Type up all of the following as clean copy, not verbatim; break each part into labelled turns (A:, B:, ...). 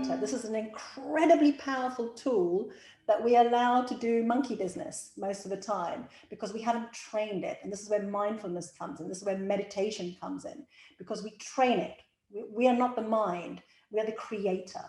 A: creator. This is an incredibly powerful tool that we allow to do monkey business most of the time because we haven't trained it. And this is where mindfulness comes in. This is where meditation comes in, because we train it. We are not the mind, we are the creator.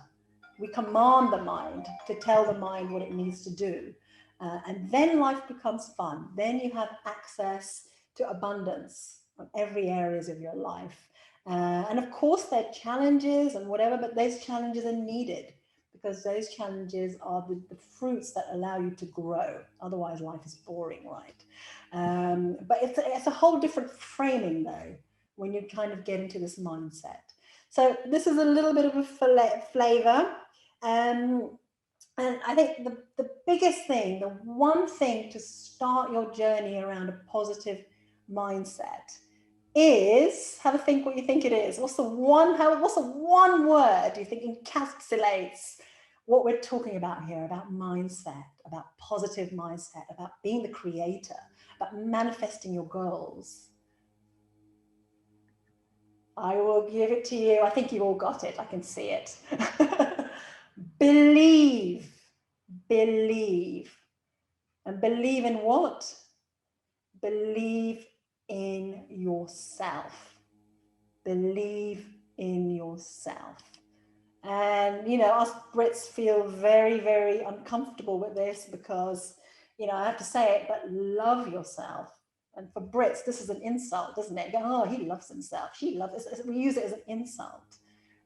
A: We command the mind to tell the mind what it needs to do. And then life becomes fun. Then you have access to abundance on every areas of your life. And of course there are challenges and whatever, but those challenges are needed because those challenges are the fruits that allow you to grow. Otherwise life is boring, right? But it's a whole different framing though, when you kind of get into this mindset. So this is a little bit of a flavor. And I think the biggest thing, the one thing to start your journey around a positive mindset is, have a think what you think it is. What's the one word you think encapsulates what we're talking about here, about mindset, about positive mindset, about being the creator, about manifesting your goals? I will give it to you. I think you all got it. I can see it. Believe. And believe in what? Believe in yourself. Believe in yourself. And, you know, us Brits feel very, very uncomfortable with this because, you know, I have to say it, but love yourself. And for Brits, this is an insult, isn't it? Oh, he loves himself. She loves it. We use it as an insult.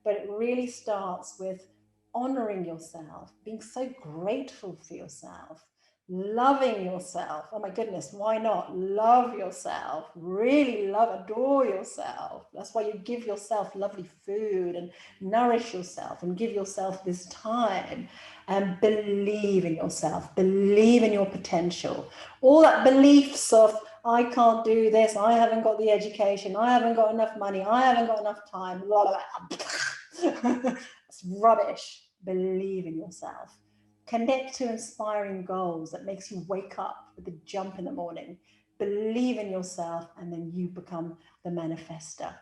A: But it really starts with honoring yourself, being so grateful for yourself, loving yourself. Oh my goodness, why not? Love yourself, really love, adore yourself. That's why you give yourself lovely food and nourish yourself and give yourself this time, and believe in yourself, believe in your potential. All that beliefs of, I can't do this, I haven't got the education, I haven't got enough money, I haven't got enough time, blah, blah, blah. It's rubbish. Believe in yourself. Connect to inspiring goals that makes you wake up with a jump in the morning. Believe in yourself, and then you become the manifester.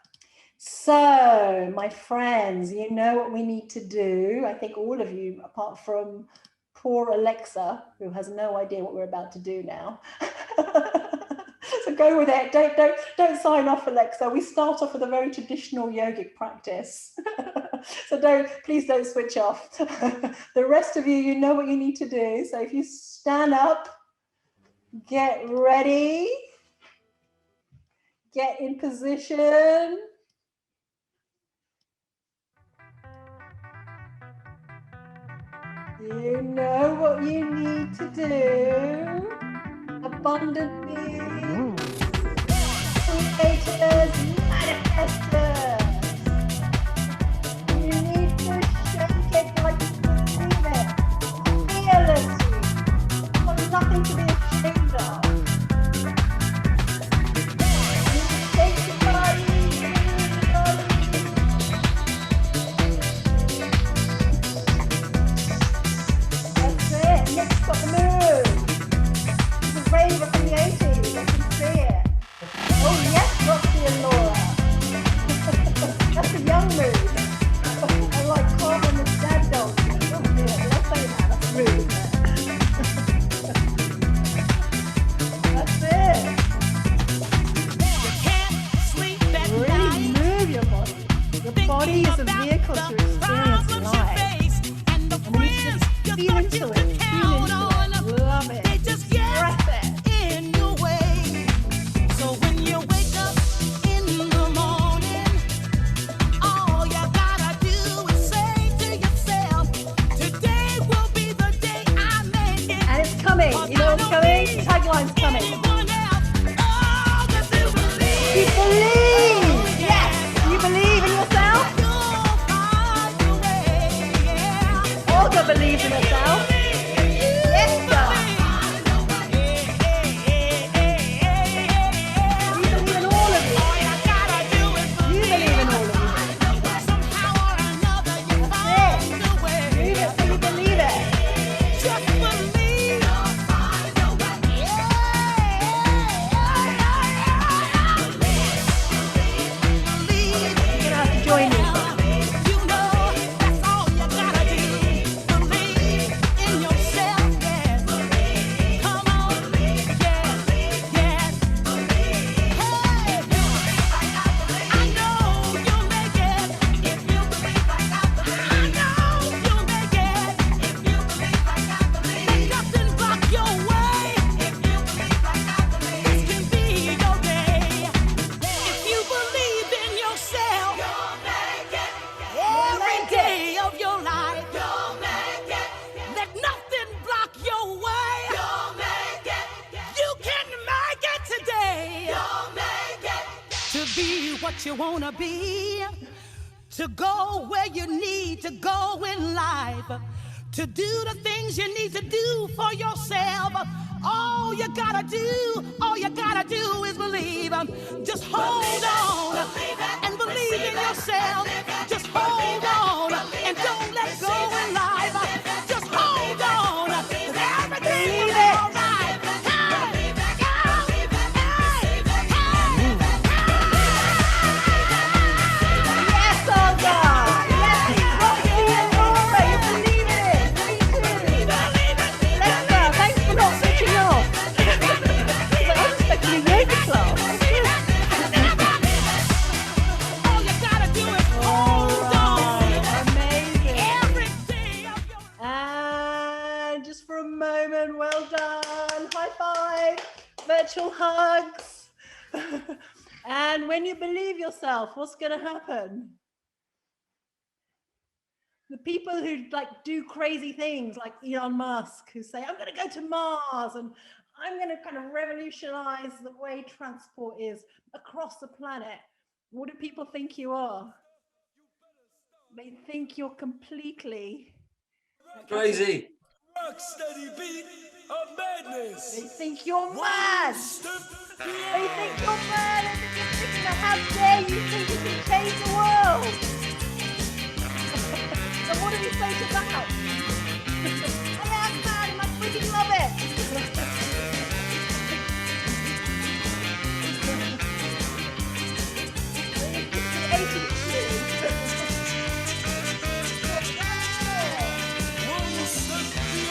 A: So, my friends, you know what we need to do. I think all of you, apart from poor Alexa, who has no idea what we're about to do now. So go with it. Don't sign off, Alexa. We start off with a very traditional yogic practice. So please don't switch off. The rest of you, you know what you need to do. So if you stand up, get ready, get in position. You know what you need to do. Abundant beings, creators, manifestors. You need to shake it like you believe it. Fearlessly. You've got nothing to be ashamed of. You need to shake your body, move your body. That's it. Next, got the move. The raver from the 80s, I can see it. Oh yes, Roxy and Laura.
B: what you want to be, to go where you need to go in life, to do the things you need to do for yourself. All you gotta do is believe. Just hold on and believe in yourself. Just hold on and don't let go in life. Just hold on. Everything will be all right.
A: Well done. High five, virtual hugs. And when you believe yourself, what's going to happen? The people who do crazy things like Elon Musk, who say, I'm going to go to Mars and I'm going to kind of revolutionize the way transport is across the planet. What do people think you are? They think you're completely
C: crazy.
D: Rocksteady beat of madness.
A: They think you're mad. They think you're mad. And you're thinking, how dare you think you can change the world? So what do we say to that? I am mad and I freaking love it.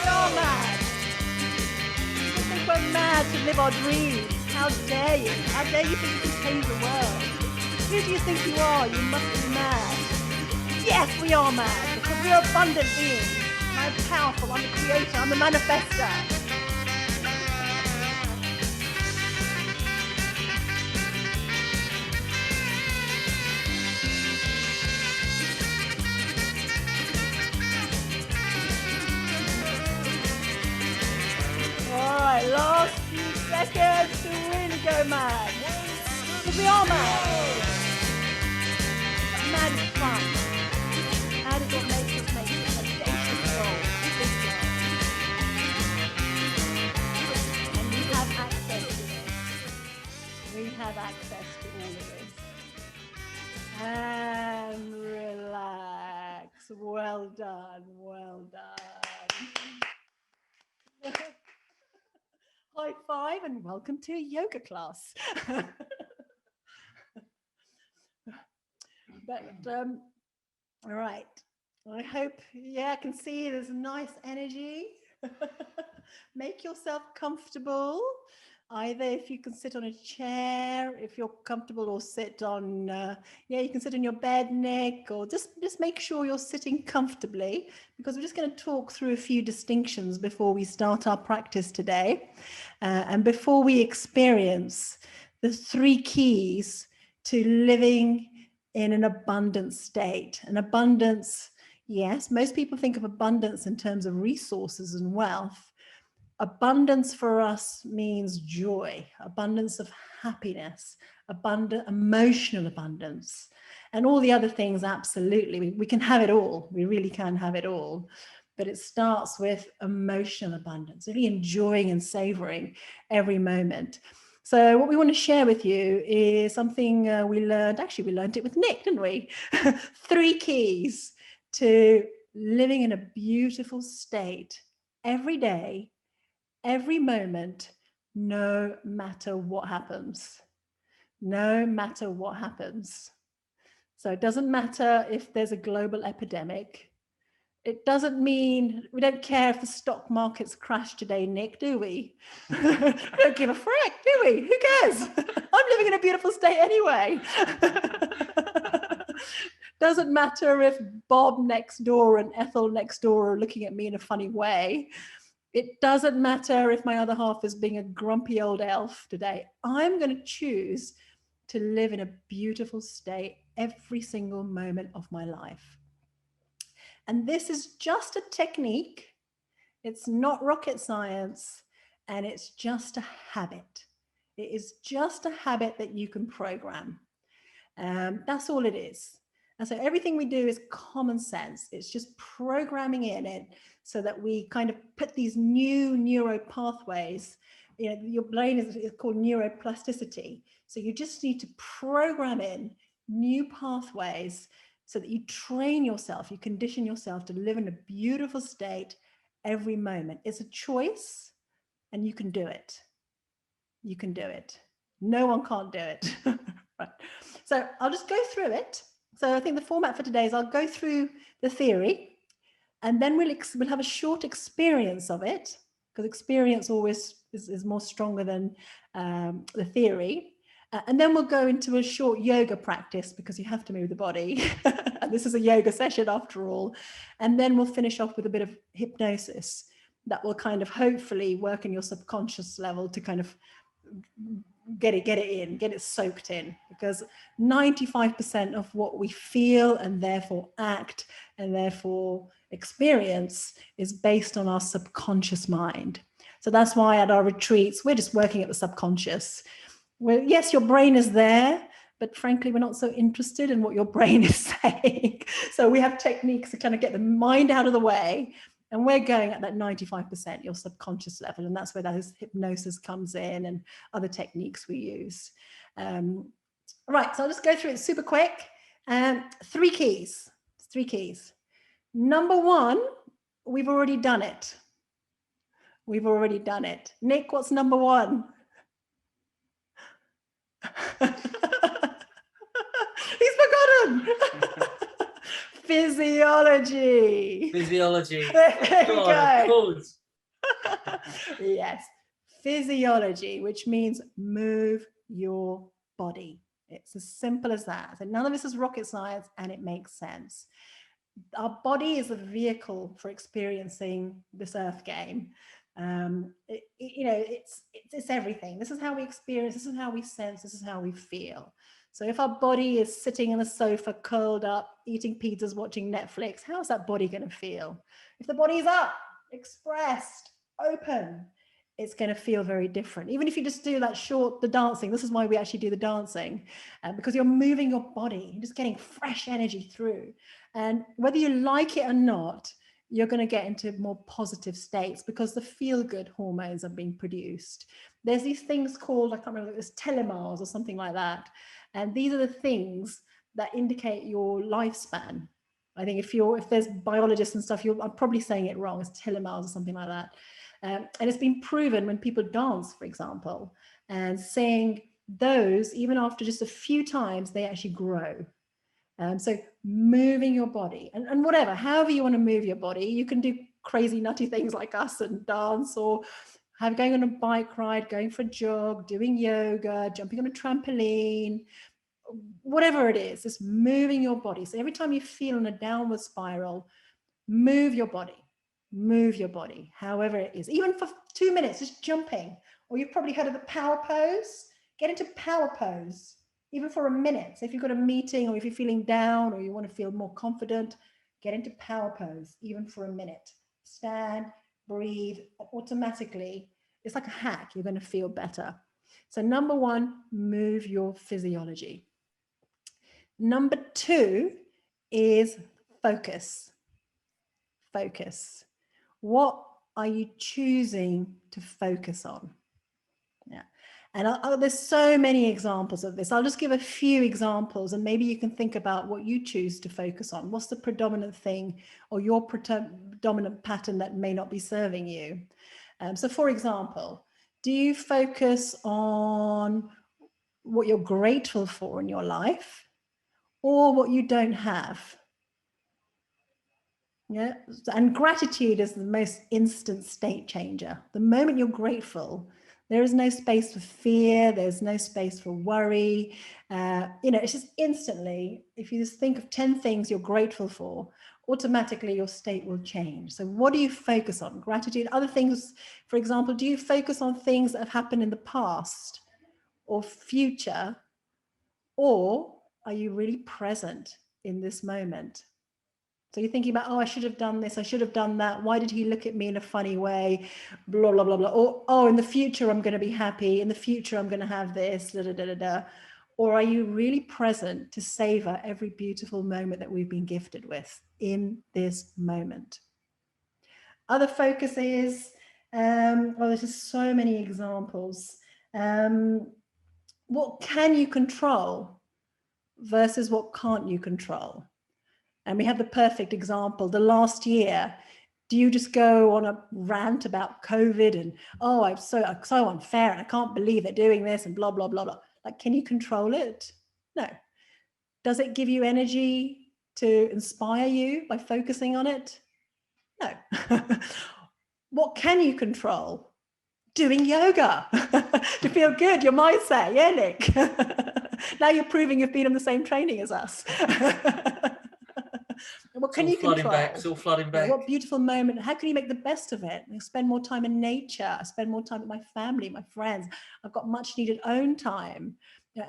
A: You're mad. You think we're mad to live our dreams. How dare you? How dare you think you can change the world? Who do you think you are? You must be mad. Yes, we are mad because we're abundant beings. I'm powerful. I'm the creator. I'm the manifester. Alright, last few seconds to really go mad. Because we are mad. But mad is fun. Mad is what makes us make it. Audacious goal. Big goal. And we have access to this. We have access to all of this. And relax. Well done. Well done. High five and welcome to a yoga class. All right. I hope, I can see there's a nice energy. Make yourself comfortable. Either if you can sit on a chair, if you're comfortable, or sit on, you can sit on your bed, Nick, or just make sure you're sitting comfortably, because we're just going to talk through a few distinctions before we start our practice today. And before we experience the 3 keys to living in an abundant state. An abundance, yes, most people think of abundance in terms of resources and wealth. Abundance for us means joy, abundance of happiness, abundant emotional abundance, and all the other things. Absolutely, we can have it all. We really can have it all. But it starts with emotional abundance, really enjoying and savoring every moment. So what we want to share with you is something we learned. Actually, we learned it with Nick, didn't we? 3 keys to living in a beautiful state every day, every moment, no matter what happens. No matter what happens. So it doesn't matter if there's a global epidemic. It doesn't mean, we don't care if the stock markets crash today, Nick, do we? We don't give a frick, do we? Who cares? I'm living in a beautiful state anyway. Doesn't matter if Bob next door and Ethel next door are looking at me in a funny way. It doesn't matter if my other half is being a grumpy old elf today. I'm going to choose to live in a beautiful state every single moment of my life. And this is just a technique. It's not rocket science, and it's just a habit. It is just a habit that you can program. That's all it is. And so everything we do is common sense. It's just programming in it so that we kind of put these new neuro pathways. Your brain is called neuroplasticity. So you just need to program in new pathways so that you train yourself, you condition yourself to live in a beautiful state every moment. It's a choice, and you can do it. You can do it. No one can't do it. Right. So I'll just go through it. So I think the format for today is I'll go through the theory, and then we'll have a short experience of it, because experience always is more stronger than the theory. And then we'll go into a short yoga practice, because you have to move the body. And this is a yoga session after all. And then we'll finish off with a bit of hypnosis that will kind of hopefully work in your subconscious level to kind of get it soaked in, because 95% of what we feel and therefore act and therefore experience is based on our subconscious mind. So that's why at our retreats, we're just working at the subconscious. Well, yes, your brain is there, but frankly, we're not so interested in what your brain is saying. So we have techniques to kind of get the mind out of the way. And we're going at that 95%, your subconscious level. And that's where that hypnosis comes in and other techniques we use. Right, so I'll just go through it super quick. 3 keys. Number 1, we've already done it. Nick, what's number 1? He's forgotten. Physiology. There we go. Yes, physiology, which means move your body. It's as simple as that. So none of this is rocket science, and it makes sense. Our body is a vehicle for experiencing this earth game. It's everything. This is how we experience, this is how we sense, this is how we feel. So if our body is sitting on the sofa, curled up, eating pizzas, watching Netflix, how's that body going to feel? If the body is up, expressed, open, it's going to feel very different. Even if you just do the dancing, this is why we actually do the dancing, because you're moving your body, you're just getting fresh energy through. And whether you like it or not, you're going to get into more positive states because the feel-good hormones are being produced. There's these things called, I can't remember, it's telomeres or something like that. And these are the things that indicate your lifespan. I think if there's biologists and stuff, I'm probably saying it wrong. It's telomeres or something like that. And it's been proven when people dance, for example, and saying those, even after just a few times, they actually grow. So moving your body and whatever, however you want to move your body, you can do crazy nutty things like us and dance, or going on a bike ride, going for a jog, doing yoga, jumping on a trampoline, whatever it is, just moving your body. So every time you feel in a downward spiral, move your body, however it is, even for 2 minutes, just jumping. Or you've probably heard of the power pose. Get into power pose, even for a minute. So if you've got a meeting, or if you're feeling down, or you want to feel more confident, get into power pose, even for a minute. Stand, breathe, automatically. It's like a hack. You're going to feel better. So number 1, move your physiology. Number 2 is focus. What are you choosing to focus on? Yeah. And there's so many examples of this. I'll just give a few examples, and maybe you can think about what you choose to focus on. What's the predominant thing or your predominant pattern that may not be serving you? So for example, do you focus on what you're grateful for in your life, or what you don't have? Yeah, and gratitude is the most instant state changer. The moment you're grateful, there is no space for fear. There's no space for worry. It's just instantly, if you just think of 10 things you're grateful for, automatically your state will change. So what do you focus on? Gratitude, other things, for example, do you focus on things that have happened in the past or future, or are you really present in this moment? So you're thinking about, I should have done this, I should have done that. Why did he look at me in a funny way? Blah, blah, blah, blah. Or, in the future, I'm going to be happy. In the future, I'm going to have this, da, da, da, da, da. Or are you really present to savor every beautiful moment that we've been gifted with in this moment? Other focus is, well, there's just so many examples. What can you control versus what can't you control? And we have the perfect example. The last year, do you just go on a rant about COVID and, oh, I'm so unfair and I can't believe they're doing this and blah, blah, blah, blah. Like, can you control it? No. Does it give you energy to inspire you by focusing on it? No. What can you control? Doing yoga to feel good, your mindset. Yeah, Nick. Now you're proving you've been on the same training as us. What can you control?
C: It's all flooding back.
A: What beautiful moment. How can you make the best of it? I spend more time in nature. I spend more time with my family, my friends. I've got much needed own time.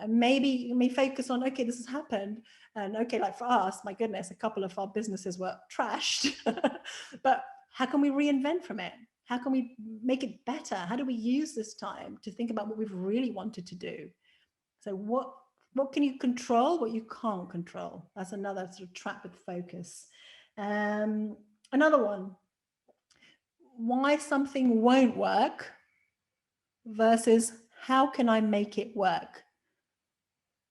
A: Maybe you may focus on, okay, this has happened. And okay, like for us, my goodness, a couple of our businesses were trashed. But how can we reinvent from it? How can we make it better? How do we use this time to think about what we've really wanted to do? So what can you control, what you can't control? That's another sort of trap with focus. Another one, why something won't work versus how can I make it work?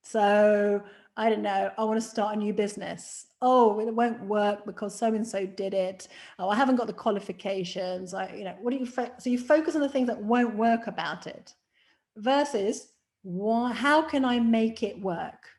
A: So I don't know, I want to start a new business. Oh, it won't work because so-and-so did it. Oh, I haven't got the qualifications. What do you, so you focus on the things that won't work about it versus how can I make it work?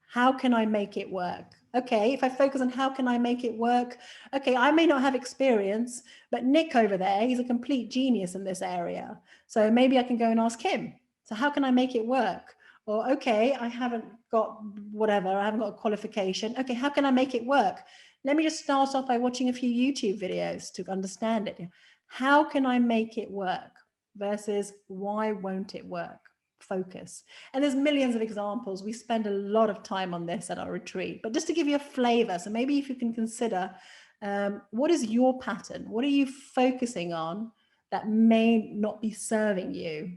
A: How can I make it work? Okay, if I focus on how can I make it work, okay, I may not have experience, but Nick over there, he's a complete genius in this area. So maybe I can go and ask him. So how can I make it work? Or, okay, I haven't got whatever, I haven't got a qualification. Okay, how can I make it work? Let me just start off by watching a few YouTube videos to understand it. How can I make it work versus why won't it work? Focus. And there's millions of examples. We spend a lot of time on this at our retreat, but just to give you a flavor. So maybe if you can consider, what is your pattern? What are you focusing on that may not be serving you?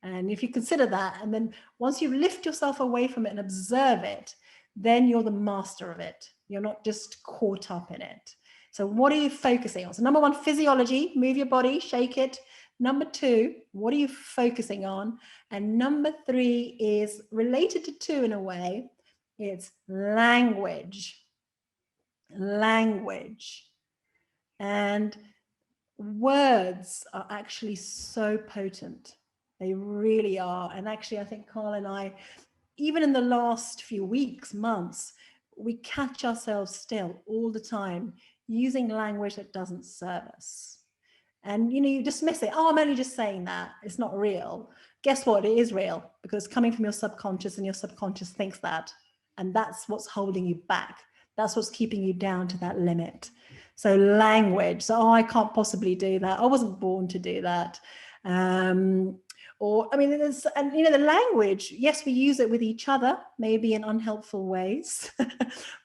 A: And if you consider that, and then once you lift yourself away from it and observe it, then you're the master of it. You're not just caught up in it. So what are you focusing on? So number one, physiology, move your body, shake it. Number two, what are you focusing on? And number three is related to two in a way. It's language. Language. And words are actually so potent. They really are. And actually, I think Carl and I, even in the last few weeks, months, we catch ourselves still all the time using language that doesn't serve us. And you dismiss it. Oh, I'm only just saying that. It's not real. Guess what? It is real because it's coming from your subconscious and your subconscious thinks that. And that's what's holding you back. That's what's keeping you down to that limit. So language. So, oh, I can't possibly do that. I wasn't born to do that. The language, yes, we use it with each other, maybe in unhelpful ways,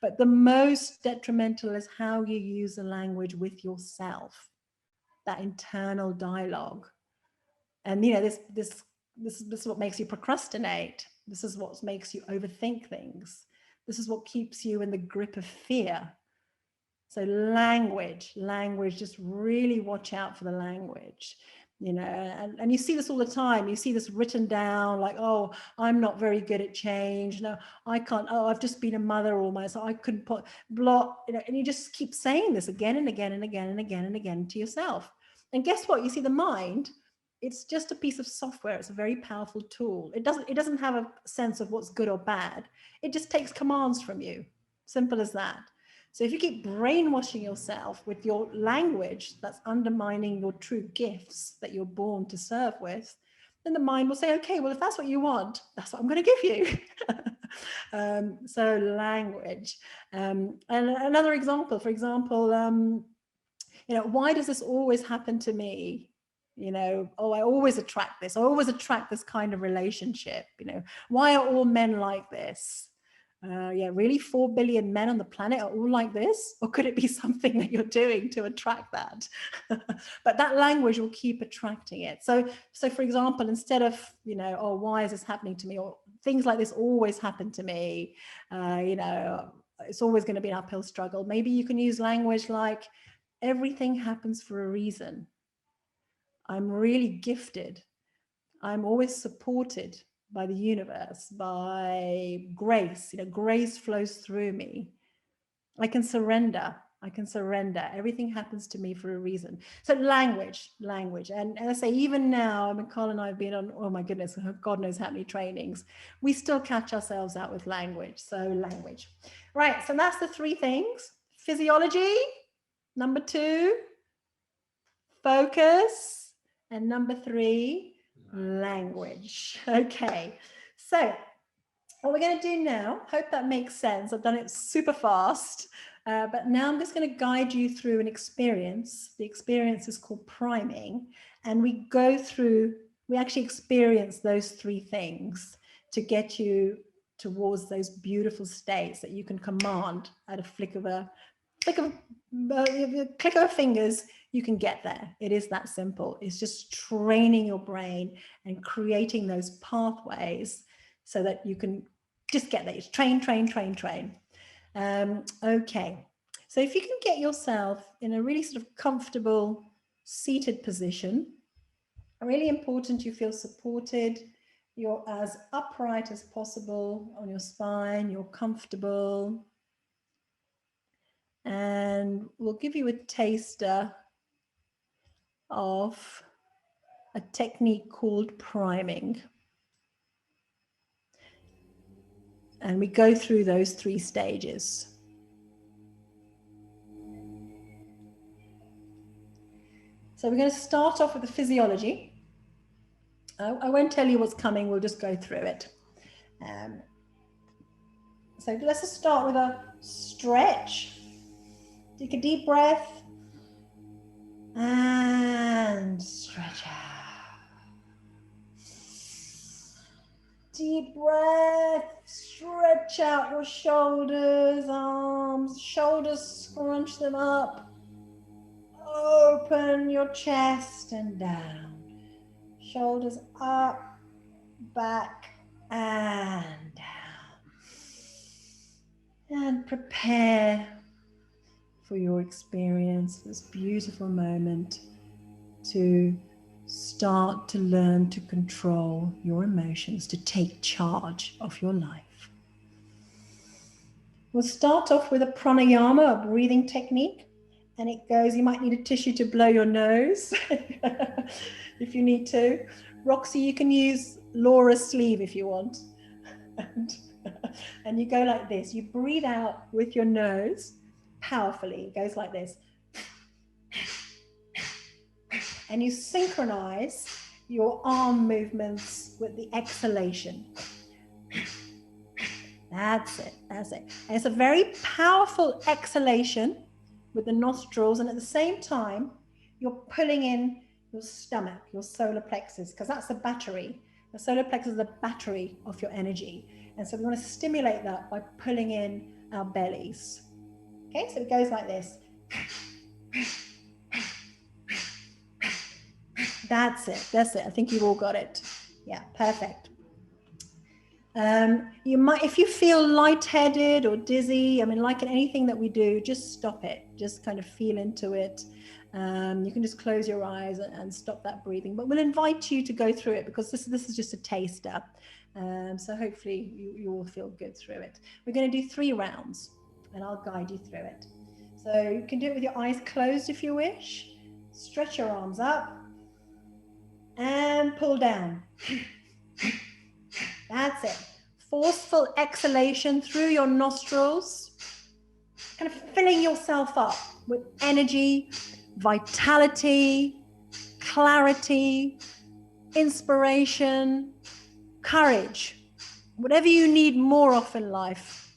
A: but the most detrimental is how you use the language with yourself, that internal dialogue. And, this is what makes you procrastinate. This is what makes you overthink things. This is what keeps you in the grip of fear. So language, just really watch out for the language. And you see this all the time. You see this written down like, oh, I'm not very good at change. No, I can't. Oh, I've just been a mother all my, so I couldn't put blah, and you just keep saying this again and again and again and again and again to yourself. And guess what? You see the mind, it's just a piece of software. It's a very powerful tool. It doesn't have a sense of what's good or bad. It just takes commands from you. Simple as that. So if you keep brainwashing yourself with your language that's undermining your true gifts that you're born to serve with, then the mind will say, okay, well, if that's what you want, that's what I'm going to give you. So language. And another example, for example, why does this always happen to me? Oh, I always attract this. I always attract this kind of relationship. Why are all men like this? Really 4 billion men on the planet are all like this? Or could it be something that you're doing to attract that? But that language will keep attracting it. So for example, instead of, oh, why is this happening to me? Or things like this always happen to me. It's always going to be an uphill struggle. Maybe you can use language like, everything happens for a reason. I'm really gifted. I'm always supported by the universe, by grace. Grace flows through me. I can surrender. Everything happens to me for a reason. So language. And I say, even now, Carl and I have been on, oh my goodness, God knows how many trainings. We still catch ourselves out with language. So language. Right, so that's the three things. Physiology, number 2, focus, and number 3, language. Okay, so what we're going to do now, hope that makes sense. I've done it super fast, but now I'm just going to guide you through an experience. The experience is called priming, and we actually experience those 3 things to get you towards those beautiful states that you can command at a click of fingers. You can get there. It is that simple. It's just training your brain and creating those pathways so that you can just get there. It's train. Okay. So if you can get yourself in a really sort of comfortable seated position, really important you feel supported. You're as upright as possible on your spine. You're comfortable. And we'll give you a taster of a technique called priming. And we go through those 3 stages. So we're going to start off with the physiology. I won't tell you what's coming, we'll just go through it. So let's just start with a stretch. Take a deep breath and stretch out. Deep breath, stretch out your shoulders, arms, shoulders, scrunch them up. Open your chest and down. Shoulders up, back, and down. And prepare for your experience, this beautiful moment to start to learn to control your emotions, to take charge of your life. We'll start off with a pranayama, a breathing technique. And it goes, you might need a tissue to blow your nose if you need to. Roxy, you can use Laura's sleeve if you want. And you go like this. You breathe out with your nose powerfully. It goes like this. And you synchronize your arm movements with the exhalation. That's it. And it's a very powerful exhalation with the nostrils, and at the same time, you're pulling in your stomach, your solar plexus, because that's the battery. The solar plexus is the battery of your energy. And so we want to stimulate that by pulling in our bellies. Okay, so it goes like this. That's it. I think you've all got it. Yeah, perfect. You might, if you feel lightheaded or dizzy, like in anything that we do, just stop it. Just kind of feel into it. You can just close your eyes and stop that breathing. But we'll invite you to go through it because this is just a taster. So hopefully you all feel good through it. We're going to do 3 rounds and I'll guide you through it. So you can do it with your eyes closed if you wish. Stretch your arms up and pull down. That's it. Forceful exhalation through your nostrils, kind of filling yourself up with energy, vitality, clarity, inspiration, courage. Whatever you need more of in life,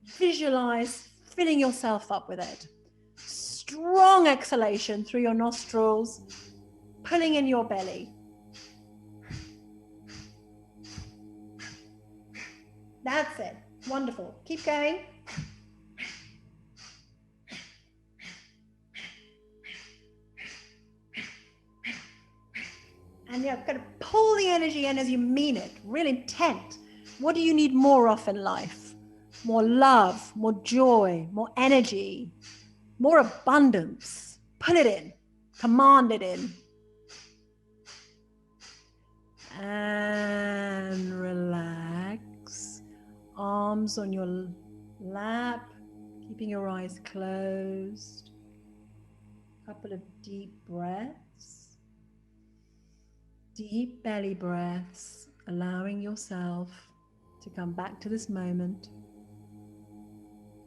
A: visualize filling yourself up with it. Strong exhalation through your nostrils, pulling in your belly. That's it. Wonderful. Keep going. And you're going to pull the energy in as you mean it, real intent. What do you need more of in life? More love, more joy, more energy, more abundance. Put it in. Command it in. And relax. Arms on your lap, keeping your eyes closed. A couple of deep breaths. Deep belly breaths, allowing yourself to come back to this moment.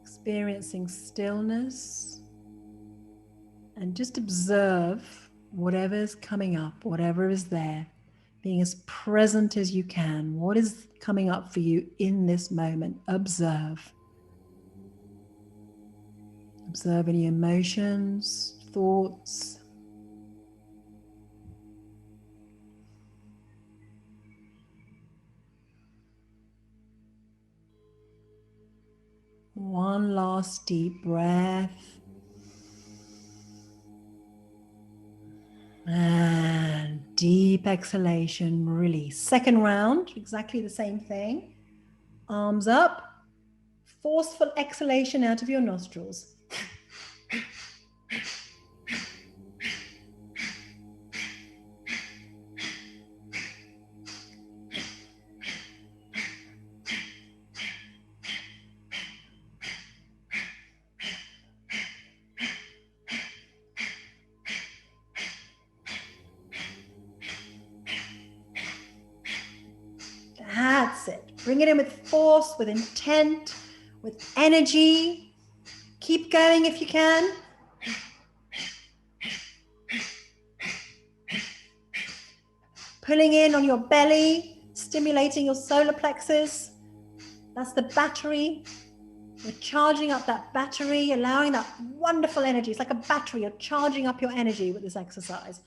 A: Experiencing stillness. And just observe whatever is coming up, whatever is there. Being as present as you can. What is coming up for you in this moment? Observe. Observe any emotions, thoughts. One last deep breath. And deep exhalation, release. Second round, exactly the same thing. Arms up. Forceful exhalation out of your nostrils. That's it. Bring it in with force, with intent, with energy. Keep going if you can. Pulling in on your belly, stimulating your solar plexus. That's the battery. You're charging up that battery, allowing that wonderful energy. It's like a battery. You're charging up your energy with this exercise.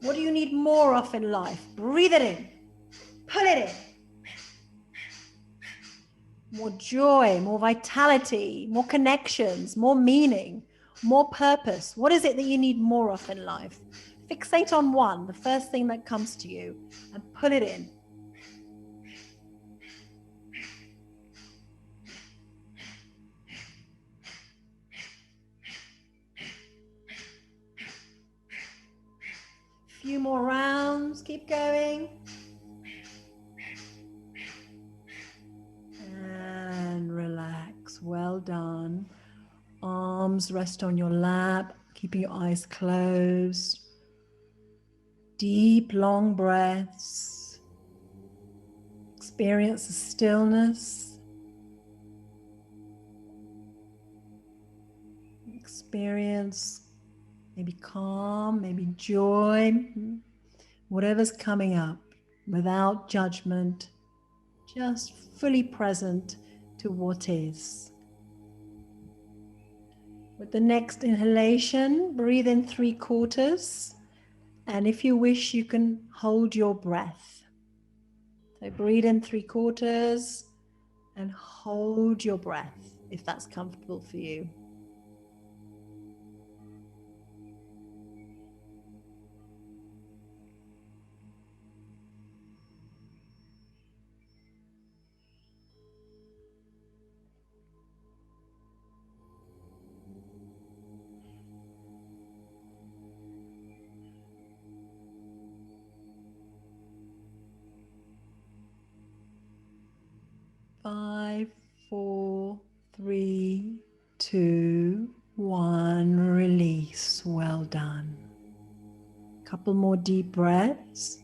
A: What do you need more of in life? Breathe it in. Pull it in. More joy, more vitality, more connections, more meaning, more purpose. What is it that you need more of in life? Fixate on one, the first thing that comes to you, and pull it in. Few more rounds, keep going. And relax, well done. Arms rest on your lap, keeping your eyes closed. Deep, long breaths. Experience the stillness. Experience maybe calm, maybe joy, whatever's coming up, without judgment, just fully present to what is. With the next inhalation, breathe in 3/4, and if you wish, you can hold your breath. So breathe in 3/4 and hold your breath if that's comfortable for you. Five, 4, 3, 2, 1. Release. Well done. Couple more deep breaths.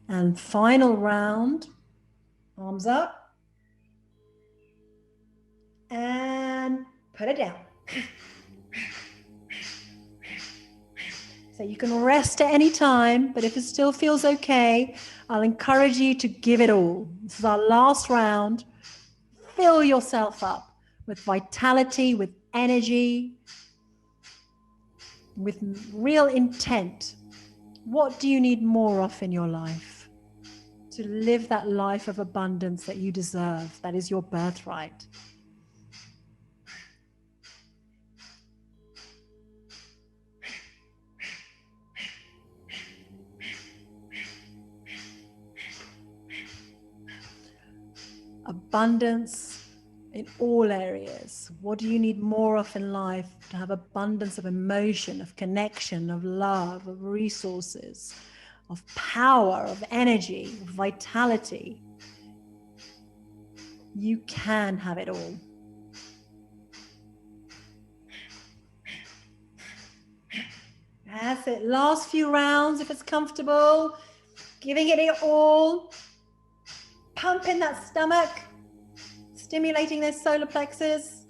A: And final round. Arms up. And put it down. So you can rest at any time, but if it still feels okay, I'll encourage you to give it all. This is our last round. Fill yourself up with vitality, with energy, with real intent. What do you need more of in your life? to live that life of abundance that you deserve. That is your birthright. Abundance in all areas. What do you need more of in life to have abundance of emotion, of connection, of love, of resources, of power, of energy, of vitality? You can have it all. That's it. Last few rounds, if it's comfortable, giving it your all, pumping that stomach, stimulating those solar plexus.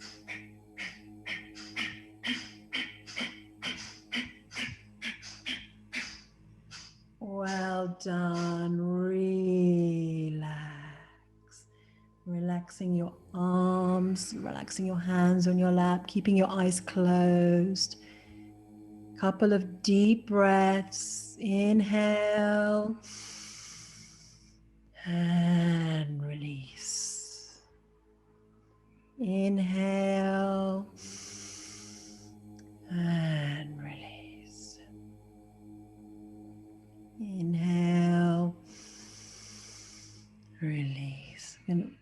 A: Well done. Relax. Relaxing your arms, relaxing your hands on your lap, keeping your eyes closed. Couple of deep breaths. Inhale and release. Inhale and release. Inhale, release. And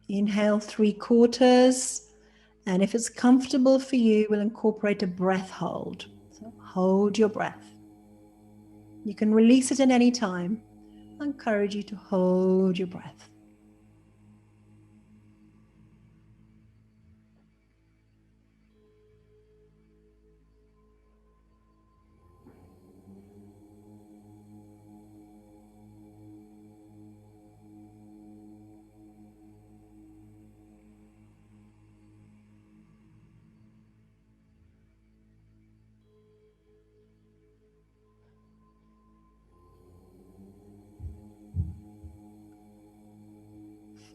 A: inhale 3/4, and if it's comfortable for you, we'll incorporate a breath hold. So hold your breath. You can release it at any time. I encourage you to hold your breath.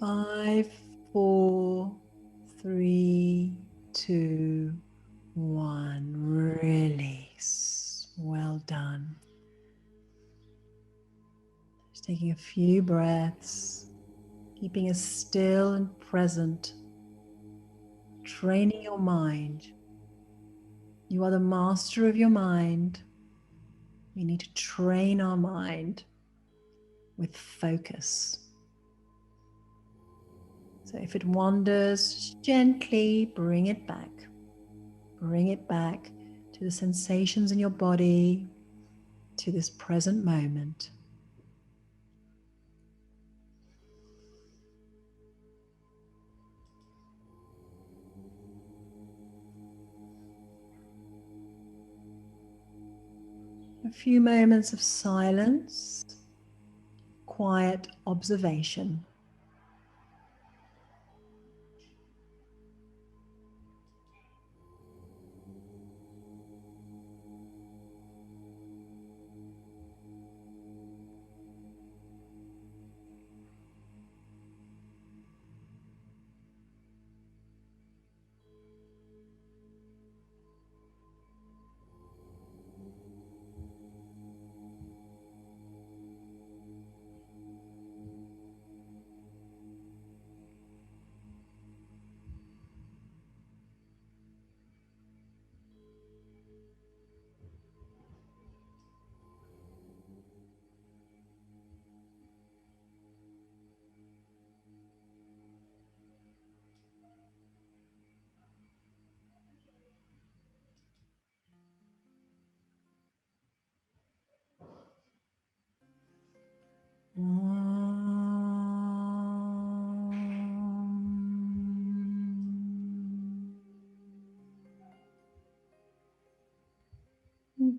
A: Five, 4, 3, 2, 1. Release. Well done. Just taking a few breaths, keeping us still and present, training your mind. You are the master of your mind. We need to train our mind with focus. So if it wanders, just gently bring it back. Bring it back to the sensations in your body, to this present moment. A few moments of silence, quiet observation.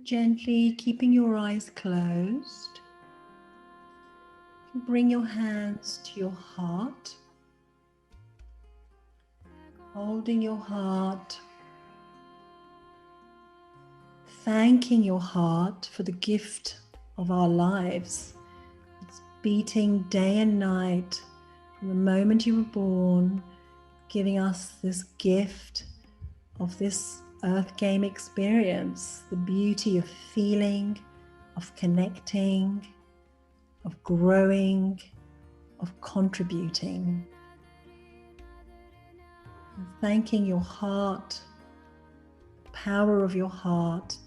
A: Gently keeping your eyes closed, bring your hands to your heart, holding your heart, thanking your heart for the gift of our lives. It's beating day and night from the moment you were born, giving us this gift of this earth game experience, the beauty of feeling, of connecting, of growing, of contributing. And thanking your heart, the power of your heart,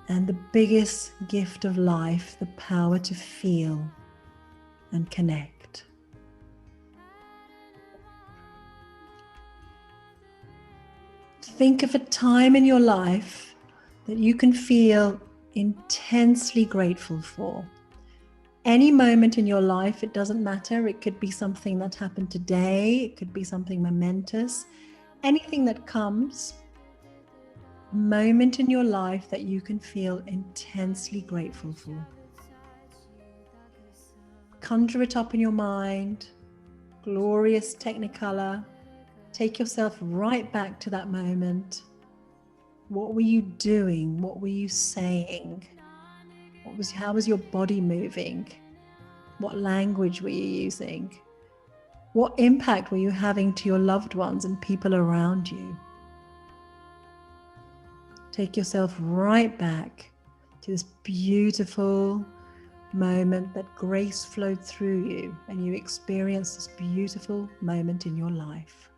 A: and the biggest gift of life, the power to feel and connect. Think of a time in your life that you can feel intensely grateful for. Any moment in your life, it doesn't matter. It could be something that happened today. It could be something momentous. Anything that comes, a moment in your life that you can feel intensely grateful for. Conjure it up in your mind, glorious technicolor. Take yourself right back to that moment. What were you doing? What were you saying? How was your body moving? What language were you using? What impact were you having to your loved ones and people around you? Take yourself right back to this beautiful moment that grace flowed through you and you experienced this beautiful moment in your life.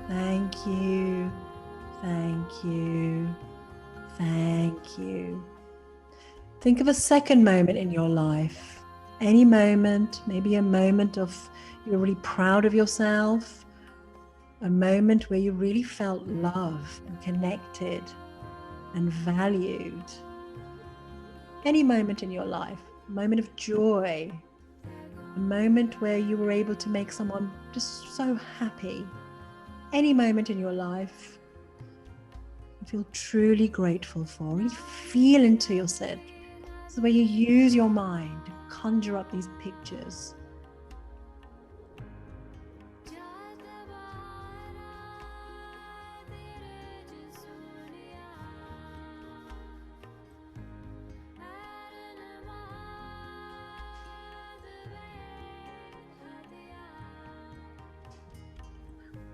A: Thank you, thank you, thank you. Think of a second moment in your life. Any moment, maybe a moment of you're really proud of yourself, a moment where you really felt loved and connected and valued. Any moment in your life, a moment of joy, a moment where you were able to make someone just so happy. Any moment in your life you feel truly grateful for. Really feel into yourself. It's the way you use your mind to conjure up these pictures.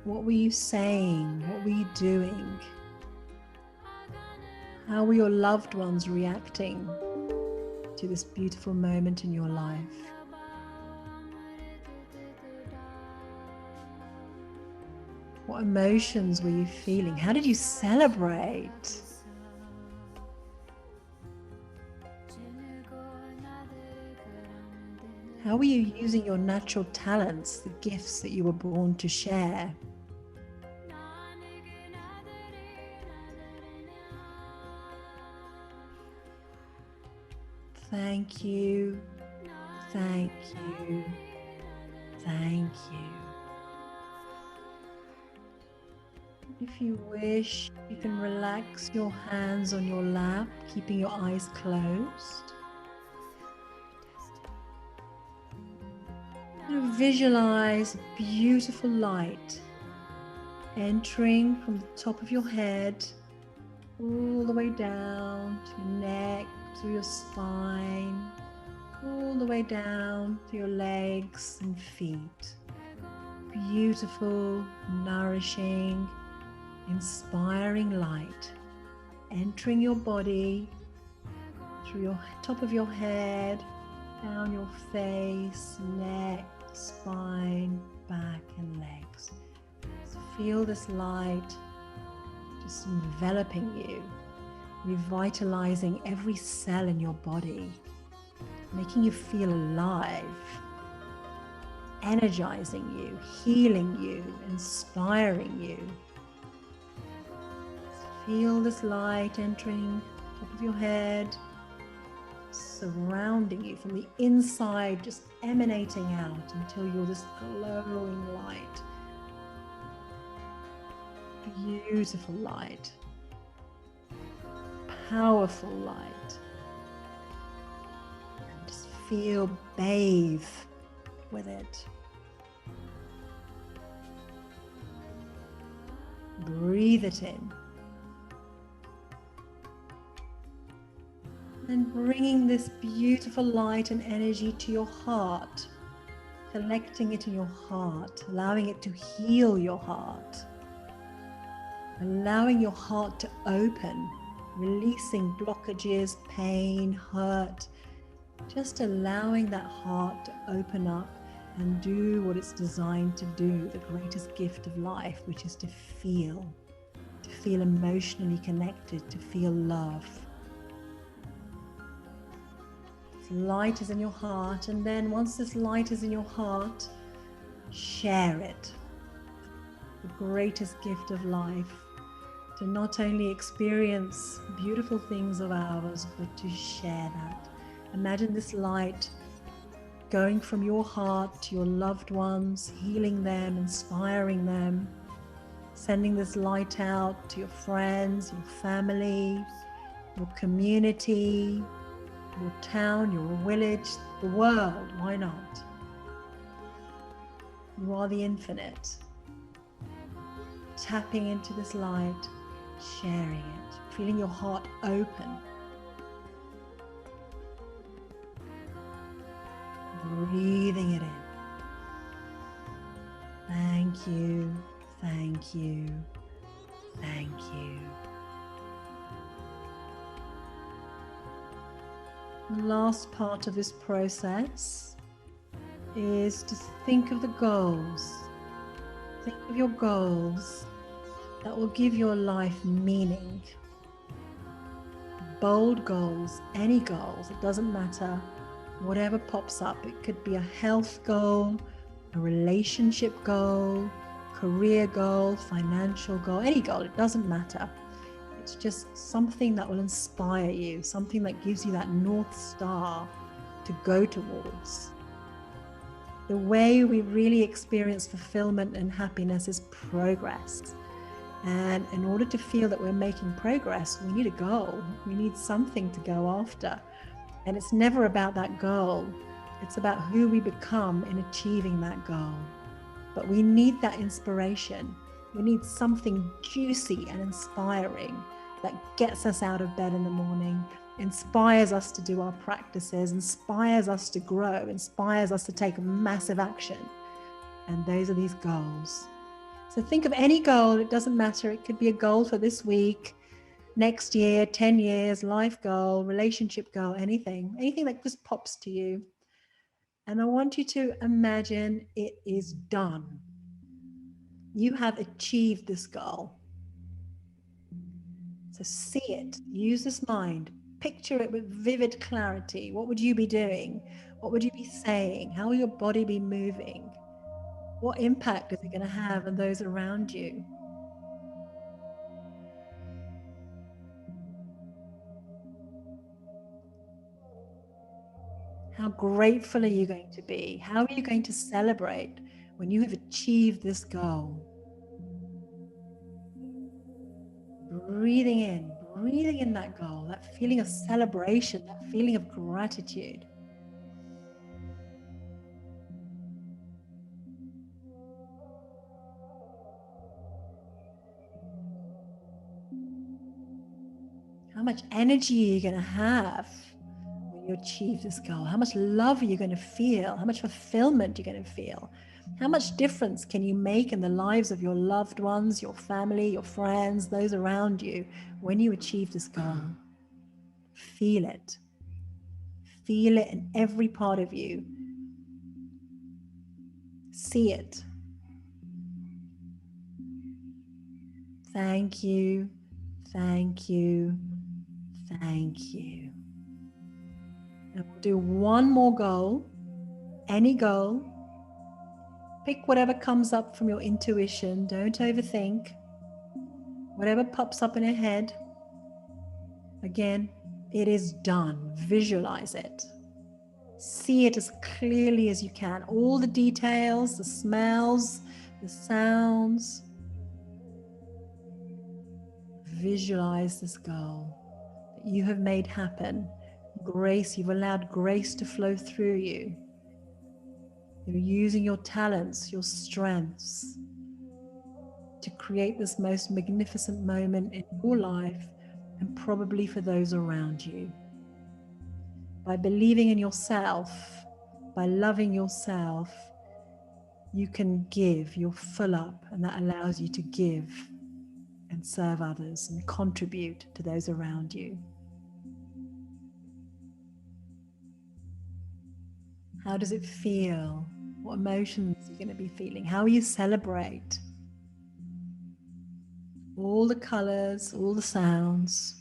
A: What were you saying? What were you doing? How were your loved ones reacting to this beautiful moment in your life? What emotions were you feeling? How did you celebrate? How were you using your natural talents, the gifts that you were born to share? Thank you, thank you, thank you. If you wish, you can relax your hands on your lap, keeping your eyes closed. Now visualize a beautiful light entering from the top of your head all the way down to your neck, through your spine, all the way down to your legs and feet. Beautiful, nourishing, inspiring light entering your body through your top of your head, down your face, neck, spine, back and legs. So feel this light just enveloping you, revitalizing every cell in your body, making you feel alive, energizing you, healing you, inspiring you. Feel this light entering top of your head, surrounding you from the inside, just emanating out until you're this glowing light. Beautiful light. Powerful light. And just feel bathe with it. Breathe it in. And bringing this beautiful light and energy to your heart, collecting it in your heart, allowing it to heal your heart, allowing your heart to open, releasing blockages, pain, hurt, just allowing that heart to open up and do what it's designed to do, the greatest gift of life, which is to feel emotionally connected, to feel love. This light is in your heart, and then once this light is in your heart, share it. The greatest gift of life, to not only experience beautiful things of ours, but to share that. Imagine this light going from your heart to your loved ones, healing them, inspiring them, sending this light out to your friends, your family, your community, your town, your village, the world. Why not? You are the infinite. Tapping into this light, sharing it, feeling your heart open. Breathing it in. Thank you, thank you, thank you. The last part of this process is to think of the goals. Think of your goals that will give your life meaning. Bold goals, any goals, it doesn't matter. Whatever pops up, it could be a health goal, a relationship goal, career goal, financial goal, any goal, it doesn't matter. It's just something that will inspire you, something that gives you that North Star to go towards. The way we really experience fulfillment and happiness is progress. And in order to feel that we're making progress, we need a goal. We need something to go after. And it's never about that goal. It's about who we become in achieving that goal. But we need that inspiration. We need something juicy and inspiring that gets us out of bed in the morning, inspires us to do our practices, inspires us to grow, inspires us to take massive action. And those are these goals. So think of any goal, it doesn't matter. It could be a goal for this week, next year, 10 years, life goal, relationship goal, anything that just pops to you. And I want you to imagine it is done. You have achieved this goal. So see it, use this mind, picture it with vivid clarity. What would you be doing? What would you be saying? How will your body be moving? What impact is it going to have on those around you? How grateful are you going to be? How are you going to celebrate when you have achieved this goal? Breathing in that goal, that feeling of celebration, that feeling of gratitude. How much energy are you going to have when you achieve this goal? How much love are you going to feel? How much fulfillment are you going to feel? How much difference can you make in the lives of your loved ones, your family, your friends, those around you when you achieve this goal? Feel it. Feel it in every part of you. See it. Thank you. Thank you. Thank you. And we'll do one more goal, any goal. Pick whatever comes up from your intuition. Don't overthink. Whatever pops up in your head. Again, it is done. Visualize it. See it as clearly as you can. All the details, the smells, the sounds. Visualize this goal that you have made happen. Grace, you've allowed grace to flow through you. You're using your talents, your strengths to create this most magnificent moment in your life and probably for those around you. By believing in yourself, by loving yourself, you can give, you're full up, and that allows you to give and serve others and contribute to those around you. How does it feel? What emotions are you going to be feeling? How will you celebrate? All the colors, all the sounds.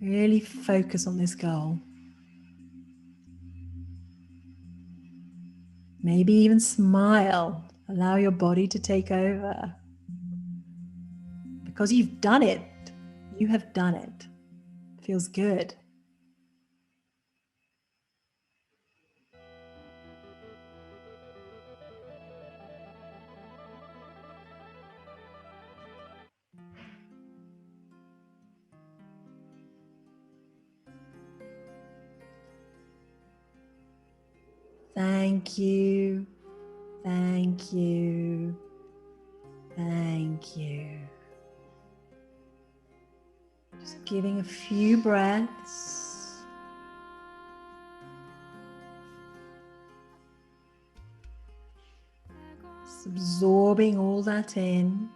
A: Really focus on this goal. Maybe even smile. Allow your body to take over. Because you've done it. You have done it. It feels good. Thank you. Thank you. Thank you. Just giving a few breaths. Just absorbing all that in.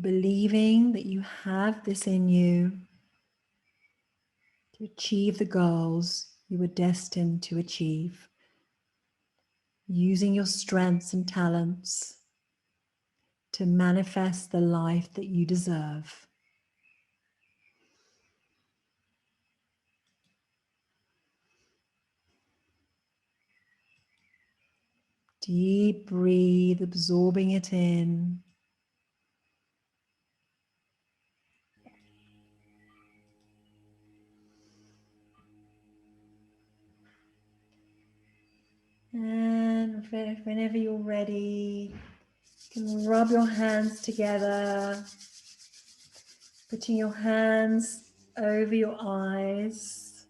A: Believing that you have this in you to achieve the goals you were destined to achieve. Using your strengths and talents to manifest the life that you deserve. Deep breathe, absorbing it in. And whenever you're ready, you can rub your hands together, putting your hands over your eyes.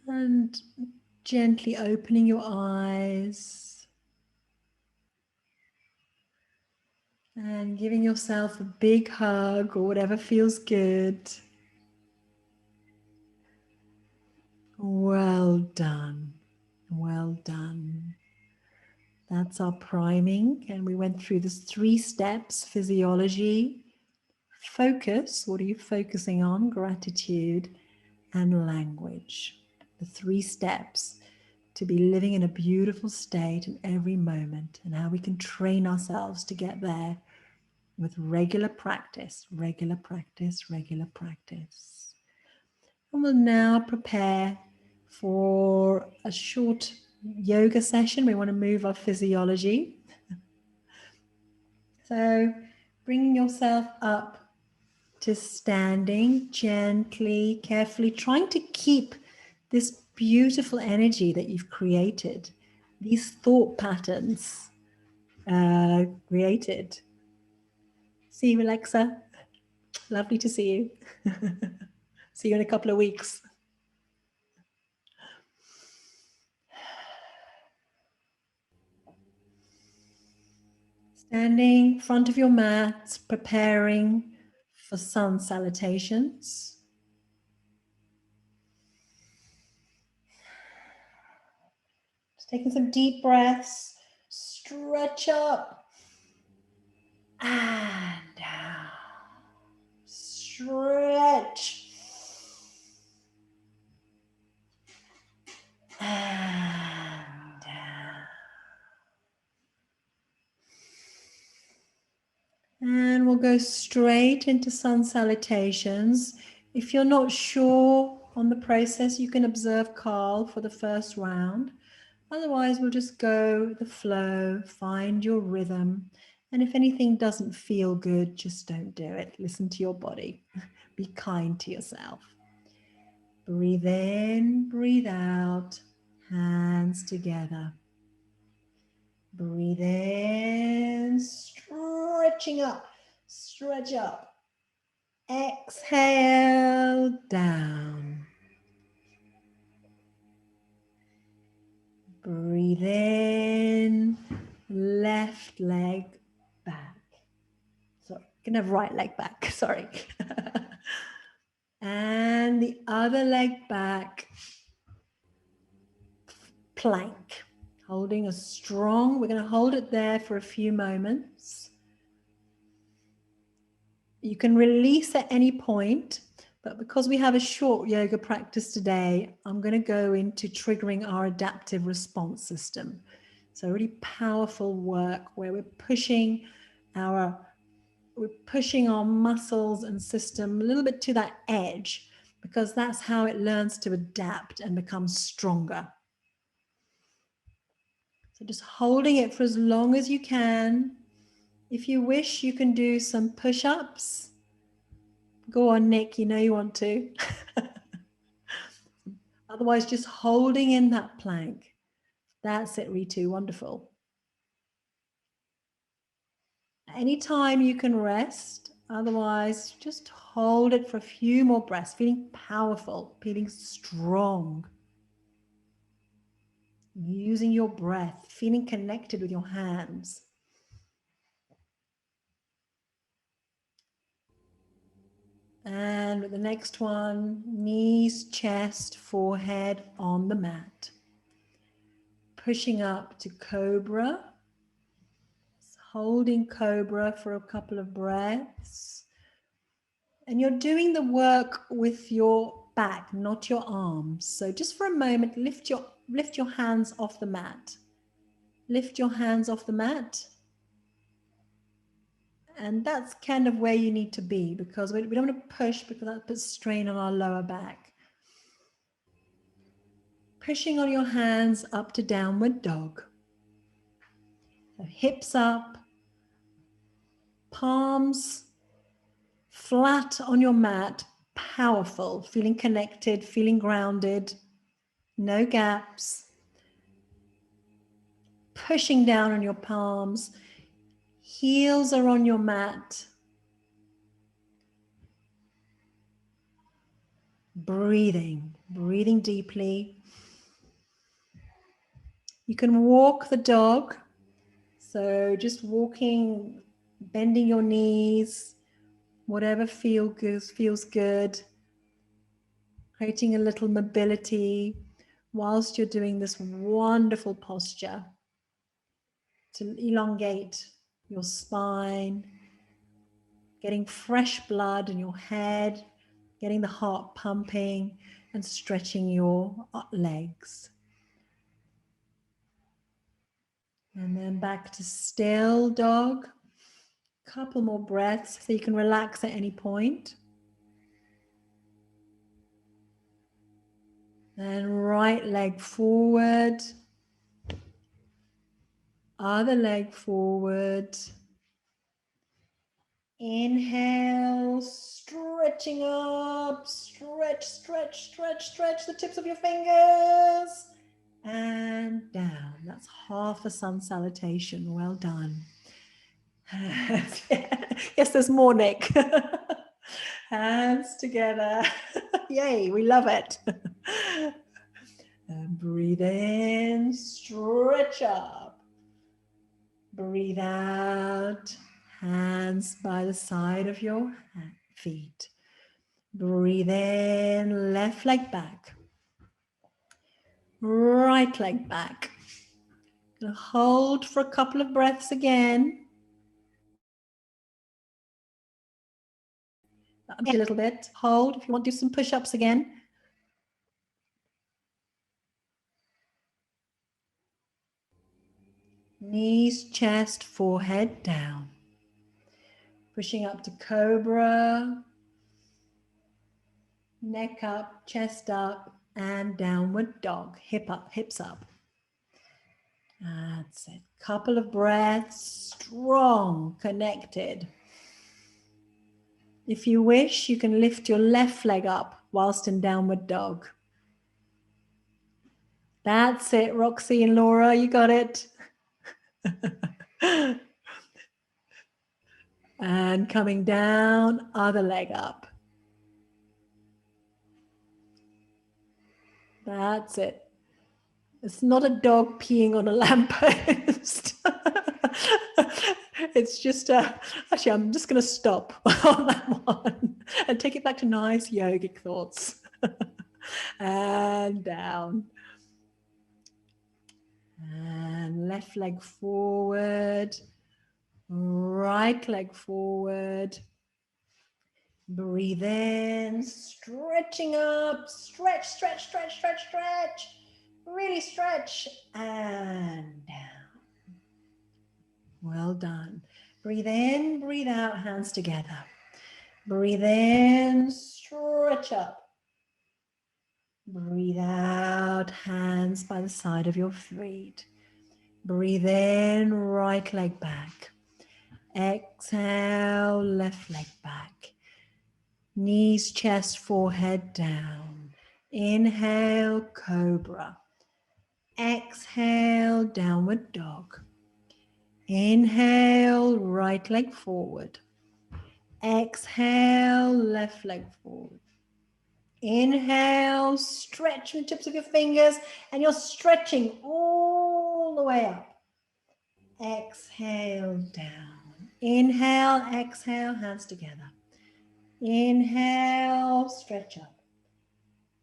A: And gently opening your eyes. And giving yourself a big hug or whatever feels good. Well done. Well done. That's our priming. And we went through this 3 steps: physiology, focus, what are you focusing on? Gratitude, and language. The 3 steps to be living in a beautiful state in every moment, and how we can train ourselves to get there with regular practice, regular practice, regular practice. And we'll now prepare for a short yoga session. We want to move our physiology. So bringing yourself up to standing gently, carefully, trying to keep this beautiful energy that you've created, these thought patterns created. See you, Alexa. Lovely to see you. See you in a couple of weeks. Standing in front of your mat, preparing for sun salutations. Just taking some deep breaths. Stretch up and down. Stretch and down. And we'll go straight into sun salutations. If you're not sure on the process, you can observe Carl for the first round. Otherwise, we'll just go with the flow, find your rhythm. And if anything doesn't feel good, just don't do it. Listen to your body. Be kind to yourself. Breathe in, breathe out, hands together. Breathe in, stretching up, stretch up. Exhale, down. Breathe in, left can have right leg back, sorry. And the other leg back. Plank. Holding a strong, we're going to hold it there for a few moments. You can release at any point, but because we have a short yoga practice today, I'm going to go into triggering our adaptive response system. So really powerful work where we're pushing our muscles and system a little bit to that edge, because that's how it learns to adapt and become stronger. So just holding it for as long as you can. If you wish, you can do some push-ups. Go on, Nick, you know you want to. Otherwise, just holding in that plank. That's it, Ritu, wonderful. Anytime you can rest, otherwise just hold it for a few more breaths, feeling powerful, feeling strong. Using your breath, feeling connected with your hands. And with the next one, knees, chest, forehead on the mat. Pushing up to cobra. Holding cobra for a couple of breaths. And you're doing the work with your back, not your arms. So just for a moment, lift your hands off the mat. Lift your hands off the mat. And that's kind of where you need to be, because we don't want to push, because that puts strain on our lower back. Pushing on your hands up to downward dog. So hips up, palms flat on your mat, powerful, feeling connected, feeling grounded, no gaps. Pushing down on your palms, heels are on your mat. Breathing deeply. You can walk the dog. So just walking, bending your knees, whatever feels good. Creating a little mobility whilst you're doing this wonderful posture to elongate your spine, getting fresh blood in your head, getting the heart pumping and stretching your legs. And then back to still dog. Couple more breaths so you can relax at any point. And right leg forward. Other leg forward. Inhale, stretching up, stretch the tips of your fingers. And down. That's half a sun salutation. Well done. Yes, there's more, Nick. Hands together. Yay, we love it. And breathe in, stretch up. Breathe out, hands by the side of your feet. Breathe in, left leg back. Right leg back. Hold for a couple of breaths again. A little bit. Hold if you want to do some push-ups again. Knees, chest, forehead down. Pushing up to cobra. Neck up, chest up, and downward dog. Hips up. That's it. Couple of breaths, strong, connected. If you wish, you can lift your left leg up whilst in downward dog. That's it, Roxy and Laura, you got it. And coming down, other leg up. That's it. It's not a dog peeing on a lamppost. It's just, actually, I'm just going to stop on that one and take it back to nice yogic thoughts. And down. And left leg forward, right leg forward. Breathe in, stretching up, stretch, stretch, stretch, stretch, stretch. Really stretch and down. Well done. Breathe in, breathe out, hands together. Breathe in, stretch up. Breathe out, hands by the side of your feet. Breathe in, right leg back. Exhale, left leg back. Knees, chest, forehead down. Inhale, cobra. Exhale, downward dog. Inhale, right leg forward. Exhale, left leg forward. Inhale, stretch the tips of your fingers, and you're stretching all the way up. Exhale, down. Inhale, exhale, hands together. Inhale, stretch up.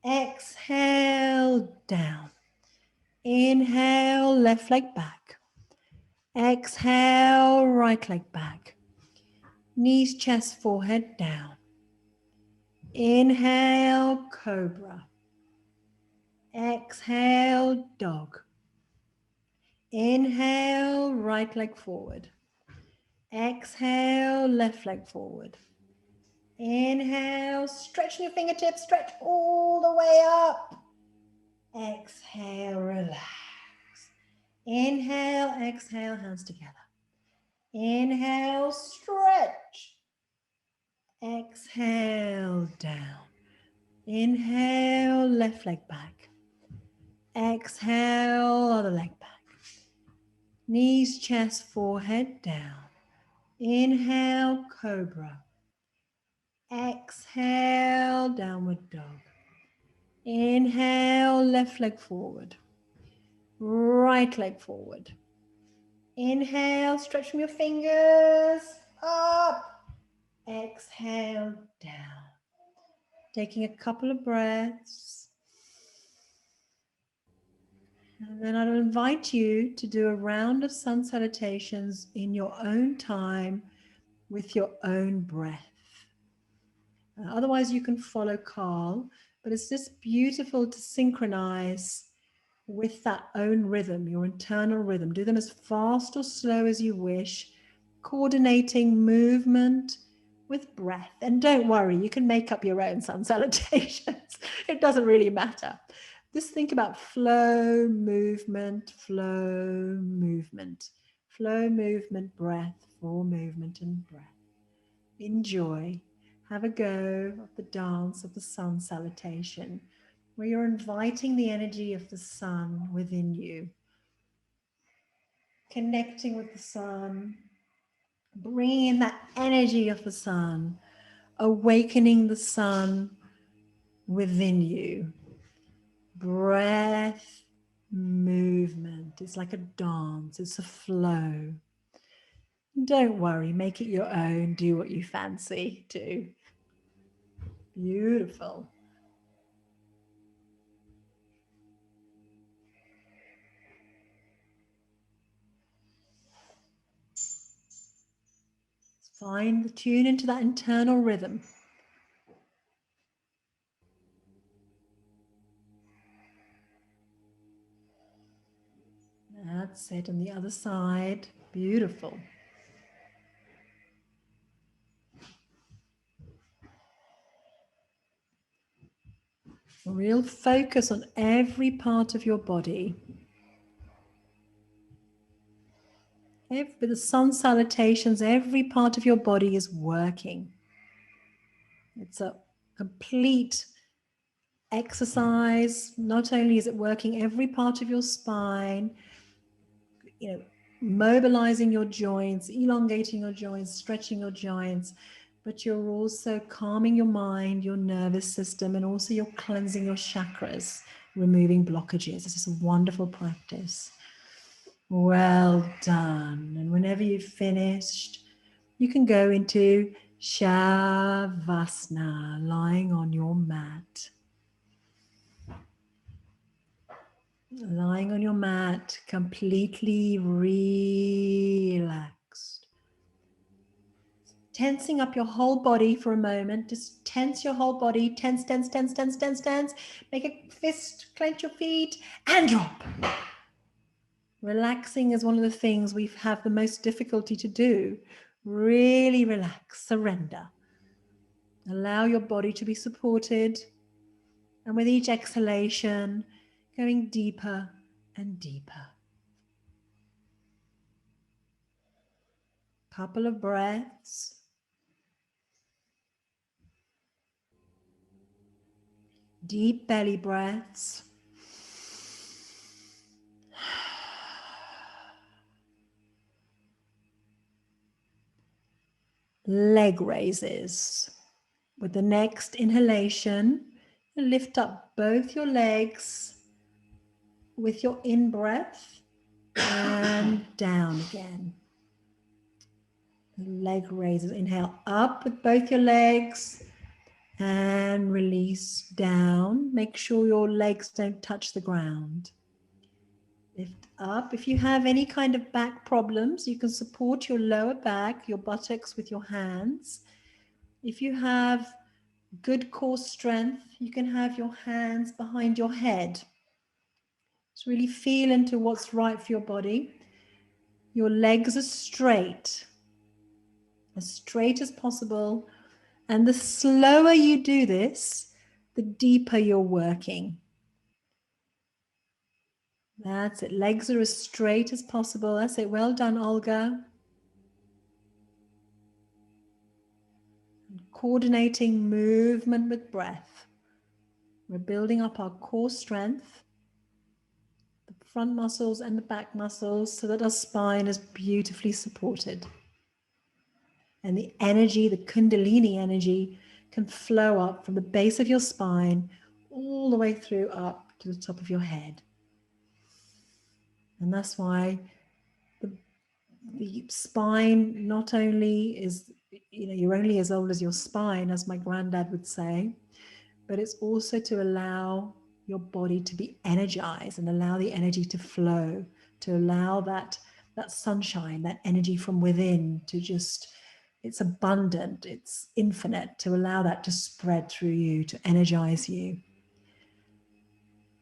A: Exhale, down. Inhale, left leg back. Exhale, right leg back. Knees, chest, forehead down. Inhale, cobra. Exhale, dog. Inhale, right leg forward. Exhale, left leg forward. Inhale, stretching your fingertips, stretch all the way up. Exhale, relax. Inhale, exhale, hands together. Inhale, stretch. Exhale, down. Inhale, left leg back. Exhale, other leg back. Knees, chest, forehead down. Inhale, cobra. Exhale, downward dog. Inhale, left leg forward. Right leg forward. Inhale, stretch from your fingers. Up. Exhale, down. Taking a couple of breaths. And then I'll invite you to do a round of sun salutations in your own time with your own breath. Otherwise, you can follow Carl, but it's just beautiful to synchronize with that own rhythm, your internal rhythm. Do them as fast or slow as you wish, coordinating movement with breath. And don't worry, you can make up your own sun salutations. It doesn't really matter. Just think about flow, movement, flow, movement. Flow, movement, breath, flow, movement, and breath. Enjoy. Have a go of the dance of the sun salutation, where you're inviting the energy of the sun within you. Connecting with the sun, bringing in that energy of the sun, awakening the sun within you. Breath, movement. It's like a dance. It's a flow. Don't worry. Make it your own. Do what you fancy. Do. Beautiful. Tune into that internal rhythm. That's it. On the other side. Beautiful. A real focus on every part of your body. With the sun salutations, every part of your body is working. It's a complete exercise. Not only is it working every part of your spine, mobilizing your joints, elongating your joints, stretching your joints, but you're also calming your mind, your nervous system, and also you're cleansing your chakras, removing blockages. This is a wonderful practice. Well done. And whenever you've finished, you can go into Shavasana, lying on your mat. Lying on your mat, completely relaxed. Tensing up your whole body for a moment. Just tense your whole body. Tense, tense, tense, tense, tense, tense. Make a fist, clench your feet, and drop. Relaxing is one of the things we have the most difficulty to do. Really relax, surrender. Allow your body to be supported. And with each exhalation, going deeper and deeper. Couple of breaths. Deep belly breaths. Leg raises. With the next inhalation, lift up both your legs with your in-breath and down again. Leg raises. Inhale up with both your legs and release down. Make sure your legs don't touch the ground. Lift up. If you have any kind of back problems, you can support your lower back, your buttocks with your hands. If you have good core strength, you can have your hands behind your head. Just really feel into what's right for your body. Your legs are straight as possible. And the slower you do this, the deeper you're working. That's it. Legs are as straight as possible. That's it. Well done, Olga. Coordinating movement with breath. We're building up our core strength, the front muscles and the back muscles, so that our spine is beautifully supported. And the energy, the Kundalini energy, can flow up from the base of your spine all the way through up to the top of your head. And that's why the spine not only is, you're only as old as your spine, as my granddad would say, but it's also to allow your body to be energized and allow the energy to flow, to allow that sunshine, that energy from within to just, it's abundant, it's infinite, to allow that to spread through you, to energize you.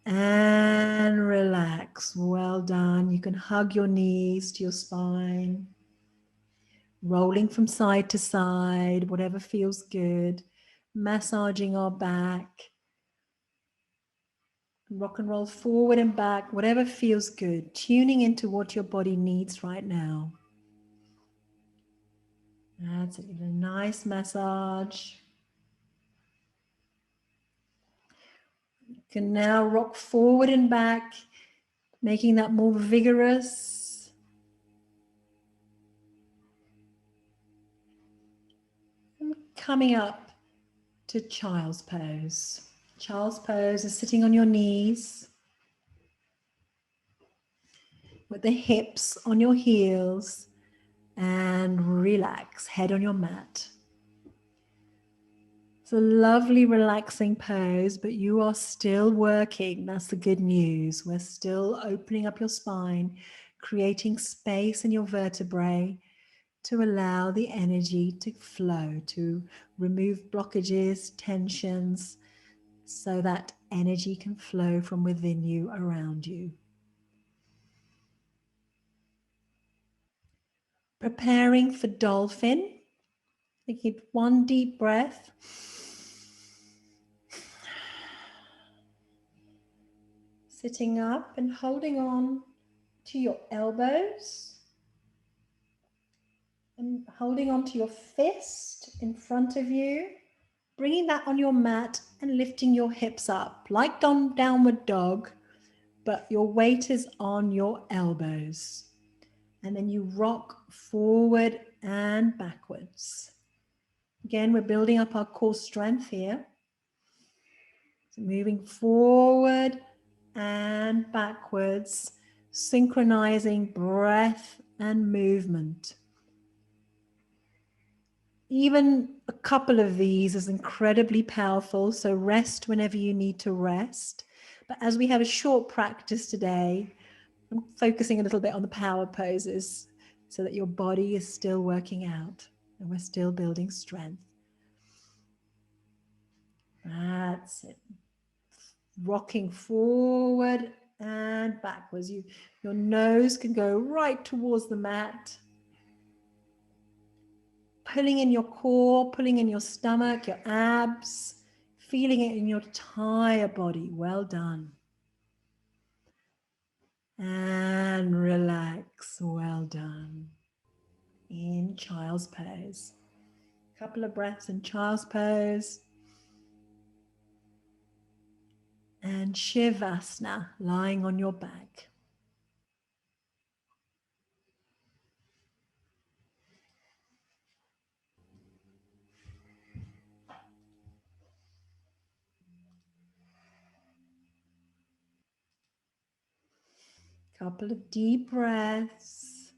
A: And relax. Well done. You can hug your knees to your spine, rolling from side to side, whatever feels good, massaging our back, rock and roll forward and back, whatever feels good, tuning into what your body needs right now. That's it. A nice massage. You can now rock forward and back, making that more vigorous. And coming up to child's pose. Child's pose is sitting on your knees with the hips on your heels and relax, head on your mat. It's a lovely, relaxing pose, but you are still working. That's the good news. We're still opening up your spine, creating space in your vertebrae to allow the energy to flow, to remove blockages, tensions, so that energy can flow from within you, around you. Preparing for dolphin. Taking one deep breath. Sitting up and holding on to your elbows. And holding on to your fist in front of you. Bringing that on your mat and lifting your hips up like downward dog, but your weight is on your elbows. And then you rock forward and backwards. Again, we're building up our core strength here. So moving forward and backwards synchronizing breath and movement. Even a couple of these is incredibly powerful, so rest whenever you need to rest. But as we have a short practice today, I'm focusing a little bit on the power poses so that your body is still working out and we're still building strength. That's it. Rocking forward and backwards. Your nose can go right towards the mat. Pulling in your core, pulling in your stomach, your abs, feeling it in your entire body. Well done. And relax. Well done. In child's pose. Couple of breaths in child's pose. And Shavasana, lying on your back. Couple of deep breaths.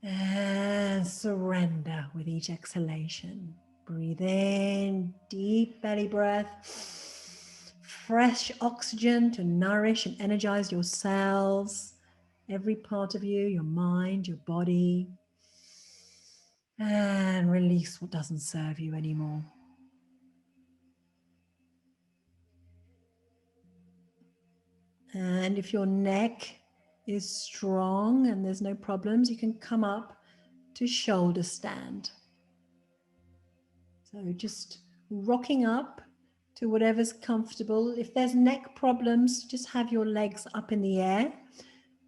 A: And surrender with each exhalation. Breathe in, deep belly breath. Fresh oxygen to nourish and energize your cells, every part of you, your mind, your body. And release what doesn't serve you anymore. And if your neck is strong and there's no problems, you can come up to shoulder stand. So just rocking up to whatever's comfortable. If there's neck problems, just have your legs up in the air.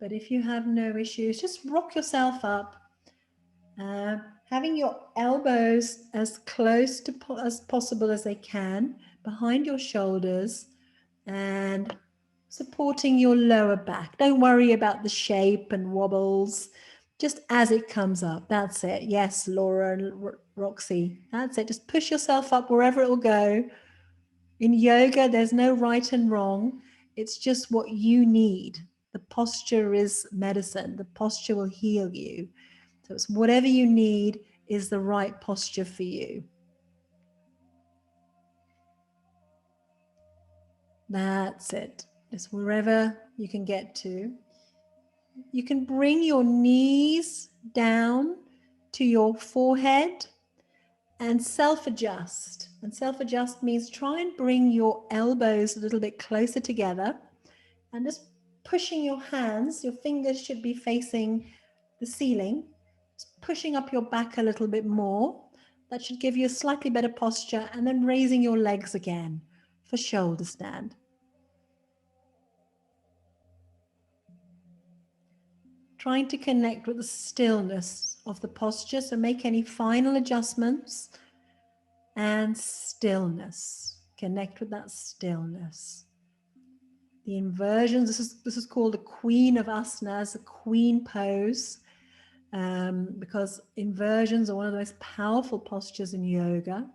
A: But if you have no issues, just rock yourself up. Having your elbows as close to as possible as they can behind your shoulders and supporting your lower back. Don't worry about the shape and wobbles, just as it comes up. That's it. Yes, Laura and Roxy, that's it. Just push yourself up wherever it will go. In yoga, there's no right and wrong. It's just what you need. The posture is medicine. The posture will heal you. So it's whatever you need is the right posture for you. That's it. Just wherever you can get to. You can bring your knees down to your forehead and self-adjust. And self-adjust means try and bring your elbows a little bit closer together and just pushing your hands, your fingers should be facing the ceiling, just pushing up your back a little bit more. That should give you a slightly better posture, and then raising your legs again for shoulder stand. Trying to connect with the stillness of the posture, so make any final adjustments and stillness. Connect with that stillness. The inversions, this is called the Queen of Asanas, the Queen pose, because inversions are one of the most powerful postures in yoga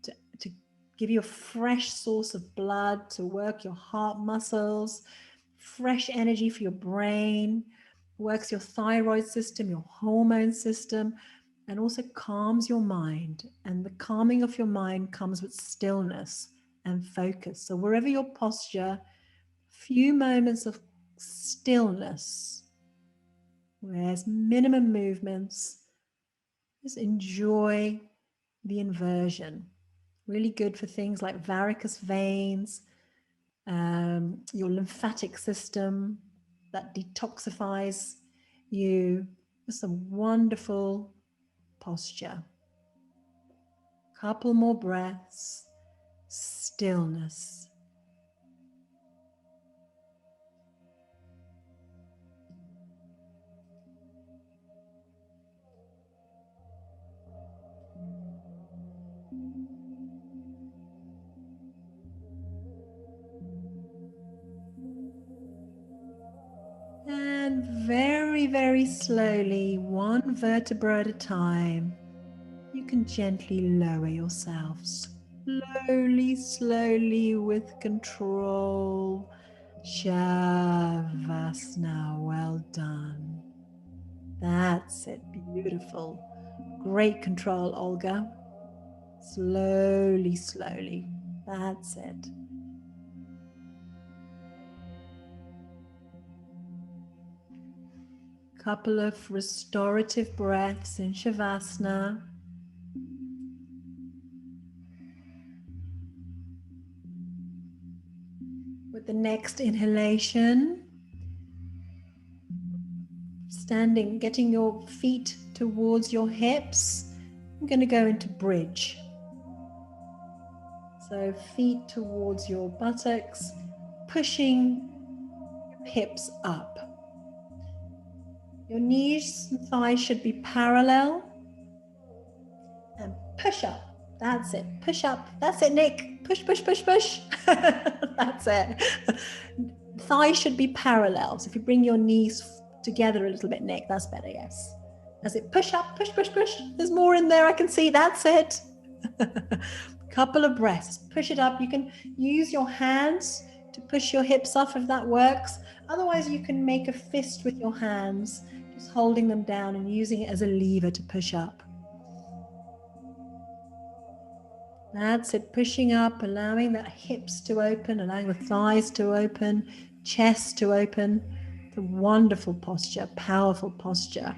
A: to give you a fresh source of blood, to work your heart muscles, fresh energy for your brain, works your thyroid system, your hormone system, and also calms your mind. And the calming of your mind comes with stillness and focus. So wherever your posture, few moments of stillness, where there's minimum movements, just enjoy the inversion. Really good for things like varicose veins, your lymphatic system that detoxifies you. Just a wonderful posture. Couple more breaths, stillness. And very, very slowly, one vertebra at a time, you can gently lower yourself. Slowly, slowly, with control. Shavasana. Well done. That's it. Beautiful. Great control, Olga. Slowly, slowly. That's it. Couple of restorative breaths in Shavasana. With the next inhalation, standing, getting your feet towards your hips. I'm going to go into bridge. So feet towards your buttocks, pushing your hips up. Your knees and thighs should be parallel. And push up. That's it. Push up. That's it, Nick. Push, push, push, push. That's it. Thighs should be parallel. So if you bring your knees together a little bit, Nick, that's better, yes. That's it. Push up, push, push, push. There's more in there, I can see. That's it. Couple of breaths. Push it up. You can use your hands to push your hips off if that works. Otherwise, you can make a fist with your hands, just holding them down and using it as a lever to push up. That's it, pushing up, allowing the hips to open, allowing the thighs to open, chest to open. It's a wonderful posture, powerful posture.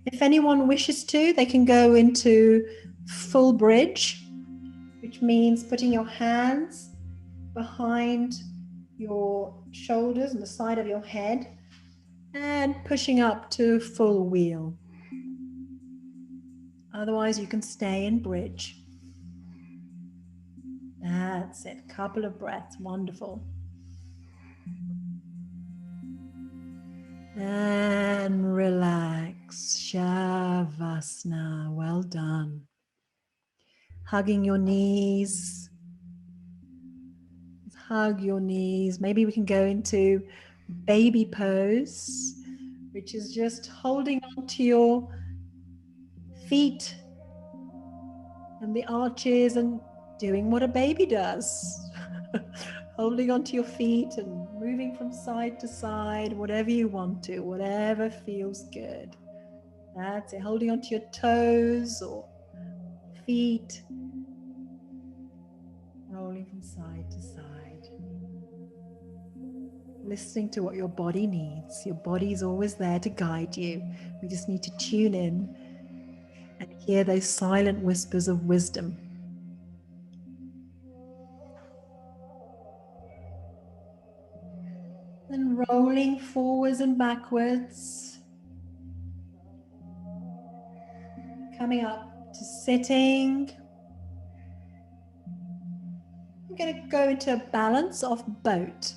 A: If anyone wishes to, they can go into full bridge, which means putting your hands behind your shoulders and the side of your head and pushing up to full wheel. Otherwise, you can stay in bridge. That's it. Couple of breaths. Wonderful. And relax. Shavasana. Well done. Hugging your knees. Hug your knees. Maybe we can go into baby pose, which is just holding on to your feet and the arches and doing what a baby does. Holding onto your feet and moving from side to side, whatever you want to, whatever feels good. That's it. Holding onto your toes or feet. Rolling from side to side. Listening to what your body needs. Your body's always there to guide you. We just need to tune in and hear those silent whispers of wisdom. And rolling forwards and backwards. Coming up to sitting. I'm going to go into a balance of boat.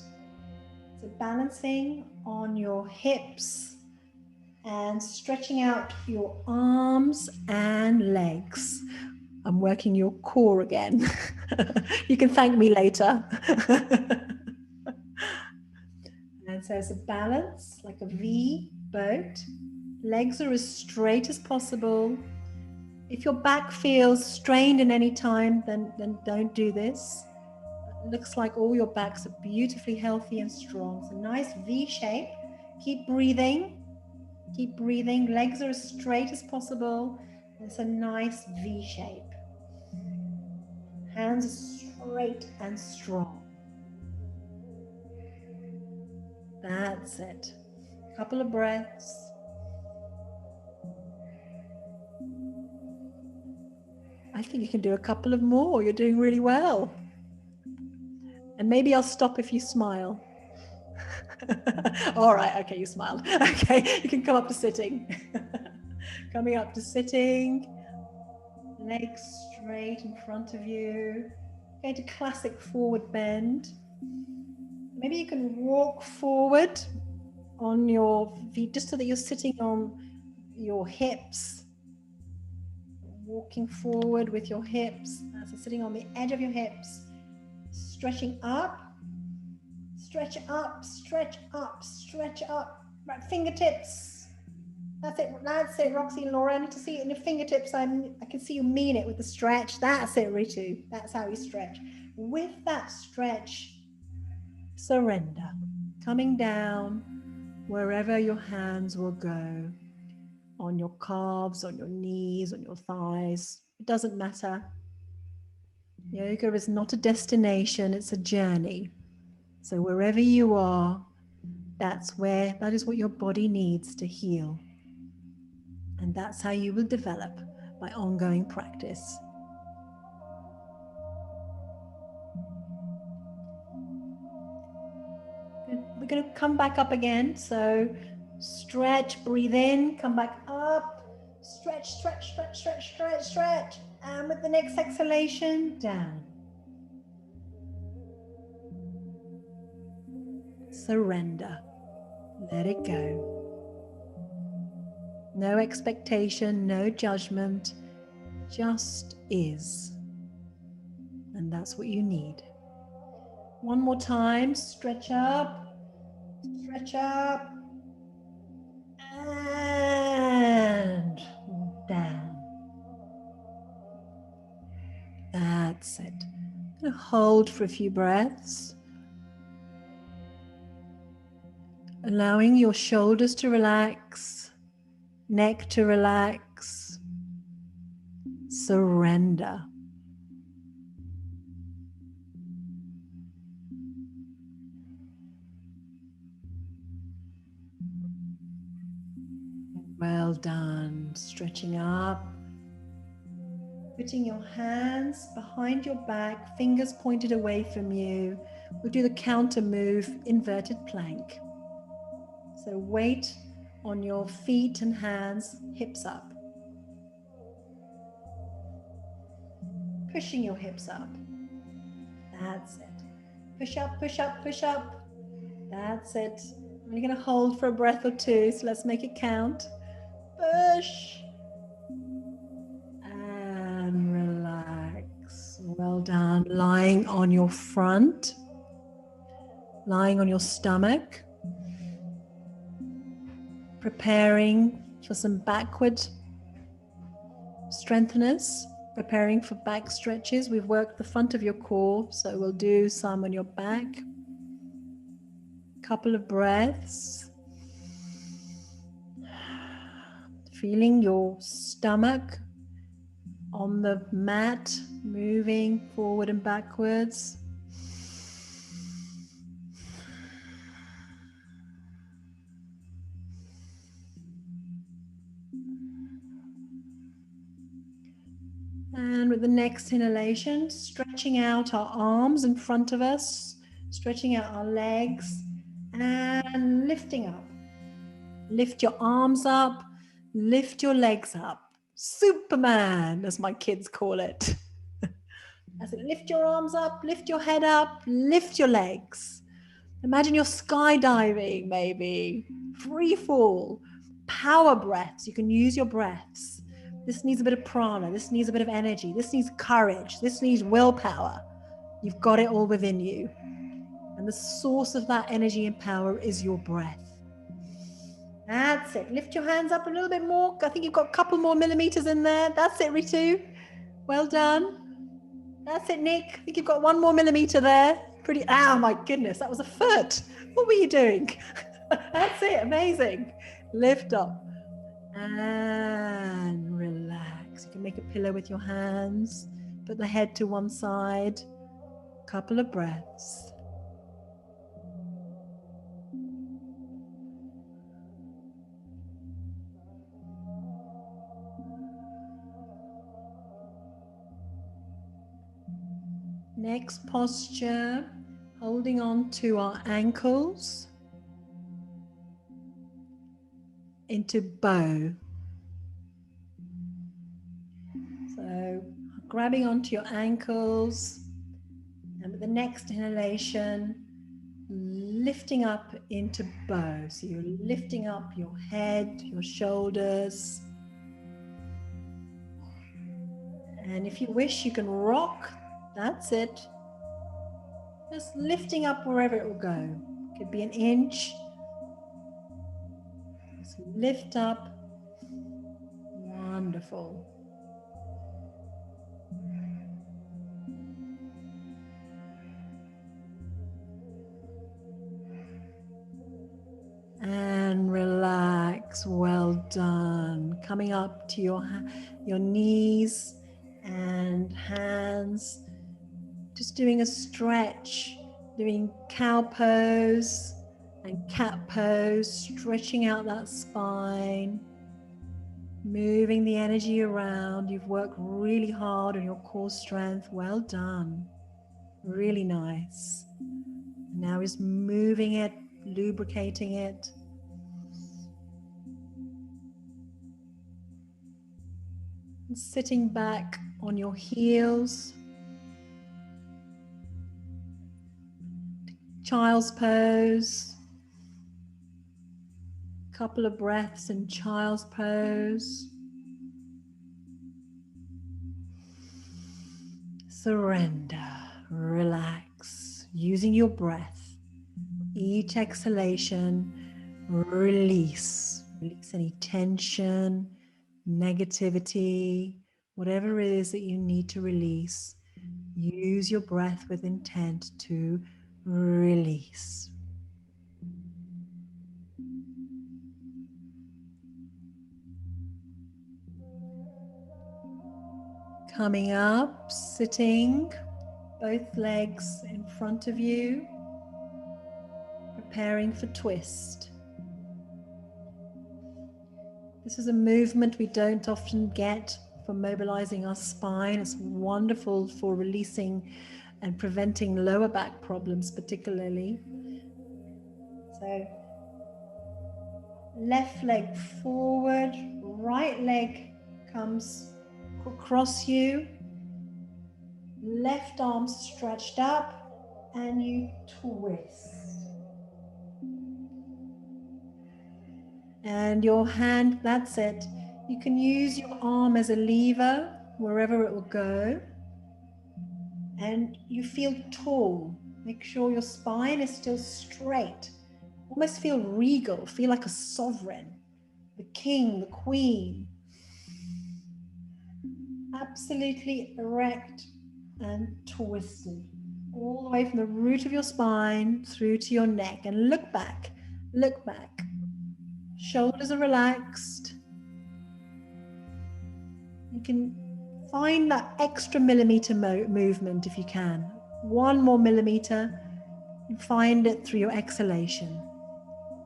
A: So balancing on your hips and stretching out your arms and legs. I'm working your core again. You can thank me later. And so it's a balance, like a V boat. Legs are as straight as possible. If your back feels strained in any time, then don't do this. It looks like all your backs are beautifully healthy and strong. It's a nice V shape. Keep breathing. Keep breathing. Legs are as straight as possible. It's a nice V shape. Hands are straight and strong. That's it. Couple of breaths. I think you can do a couple of more. You're doing really well. And maybe I'll stop if you smile. All right, okay, you smiled. Okay, you can come up to sitting. Coming up to sitting. Legs straight in front of you. Going to classic forward bend. Maybe you can walk forward on your feet just so that you're sitting on your hips. Walking forward with your hips. So sitting on the edge of your hips. Stretching up. Stretch up, stretch up, stretch up. Right, fingertips. That's it, Roxy and Laura. I need to see it in your fingertips. I can see you mean it with the stretch. That's it, Ritu. That's how you stretch. With that stretch, surrender. coming down wherever your hands will go, on your calves, on your knees, on your thighs. It doesn't matter. Yoga is not a destination, it's a journey. So wherever you are, that is what your body needs to heal. And that's how you will develop, by ongoing practice. We're going to come back up again. So stretch, breathe in, come back up, stretch, stretch, stretch, stretch, stretch, stretch. And with the next exhalation, down. Surrender. Let it go. No expectation, no judgment, just is. And that's what you need. One more time, stretch up, and down. That's it. I'm going to hold for a few breaths. Allowing your shoulders to relax, neck to relax. Surrender. Well done. Stretching up. Putting your hands behind your back, fingers pointed away from you. We'll do the counter move, inverted plank. So weight on your feet and hands, hips up. Pushing your hips up. That's it. Push up, push up, push up. That's it. We're going to hold for a breath or two, so let's make it count. Push. And relax. Well done. Lying on your front. Lying on your stomach. Preparing for some backward strengtheners. Preparing for back stretches. We've worked the front of your core, so we'll do some on your back. Couple of breaths. Feeling your stomach on the mat, moving forward and backwards. And with the next inhalation, stretching out our arms in front of us, stretching out our legs, and lifting up. Lift your arms up, lift your legs up. Superman, as my kids call it. As it, lift your arms up, lift your head up, lift your legs. Imagine you're skydiving, maybe. Free fall. Power breaths. You can use your breaths. This needs a bit of prana. This needs a bit of energy. This needs courage. This needs willpower. You've got it all within you. And the source of that energy and power is your breath. That's it. Lift your hands up a little bit more. I think you've got a couple more millimeters in there. That's it, Ritu. Well done. That's it, Nick. I think you've got 1 more millimeter there. Pretty, oh my goodness, that was a foot. What were you doing? That's it, amazing. Lift up and relax. You can make a pillow with your hands. Put the head to one side. Couple of breaths. Next posture, holding on to our ankles into bow. So grabbing onto your ankles, and with the next inhalation, lifting up into bow. So you're lifting up your head, your shoulders. And if you wish, you can rock. That's it. Just lifting up wherever it will go. Could be an inch. Just lift up. Wonderful. and relax. Well done. Coming up to your knees and hands. Just doing a stretch, doing cow pose and cat pose, stretching out that spine, moving the energy around. You've worked really hard on your core strength. Well done. Really nice. Now is moving it, lubricating it. And sitting back on your heels. Child's pose. Couple of breaths in child's pose. Surrender, relax, using your breath. Each exhalation, release. Release any tension, negativity, whatever it is that you need to release. Use your breath with intent to release. Coming up, sitting, both legs in front of you, preparing for twist. This is a movement we don't often get for mobilizing our spine. It's wonderful for releasing and preventing lower back problems particularly. So left leg forward, right leg comes across you, left arm stretched up, and you twist. And your hand, that's it. You can use your arm as a lever wherever it will go. And you feel tall. Make sure your spine is still straight. Almost feel regal, feel like a sovereign, the king, the queen. Absolutely erect and twisted. All the way from the root of your spine through to your neck. And look back, look back. Shoulders are relaxed. You can find that extra millimeter movement if you can. 1 more millimeter, and find it through your exhalation.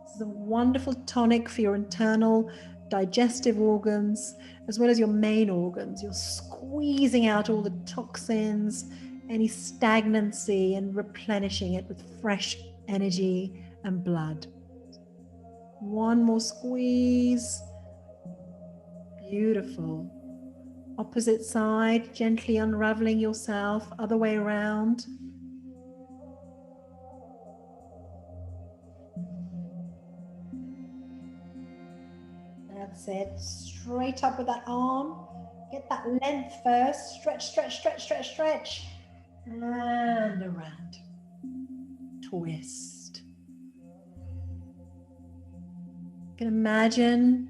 A: This is a wonderful tonic for your internal digestive organs as well as your main organs. You're squeezing out all the toxins, any stagnancy, and replenishing it with fresh energy and blood. 1 more squeeze. Beautiful. Opposite side, gently unraveling yourself, other way around. That's it. Straight up with that arm. Get that length first. Stretch, stretch, stretch, stretch, stretch. And around. Twist. You can imagine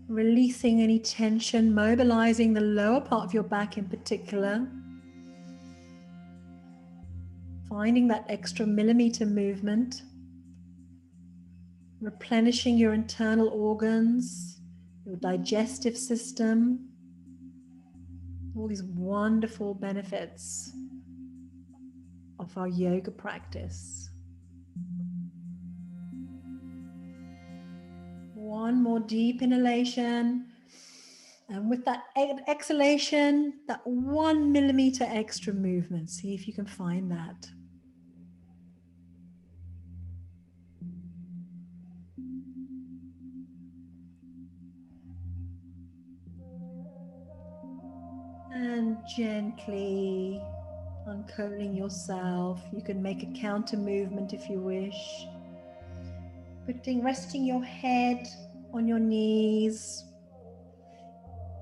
A: releasing any tension, mobilizing the lower part of your back in particular. Finding that extra millimeter movement. Replenishing your internal organs, your digestive system. All these wonderful benefits of our yoga practice. 1 more deep inhalation, and with that exhalation, that 1 millimeter extra movement. See if you can find that. And gently uncurling yourself. You can make a counter movement if you wish. Resting your head on your knees.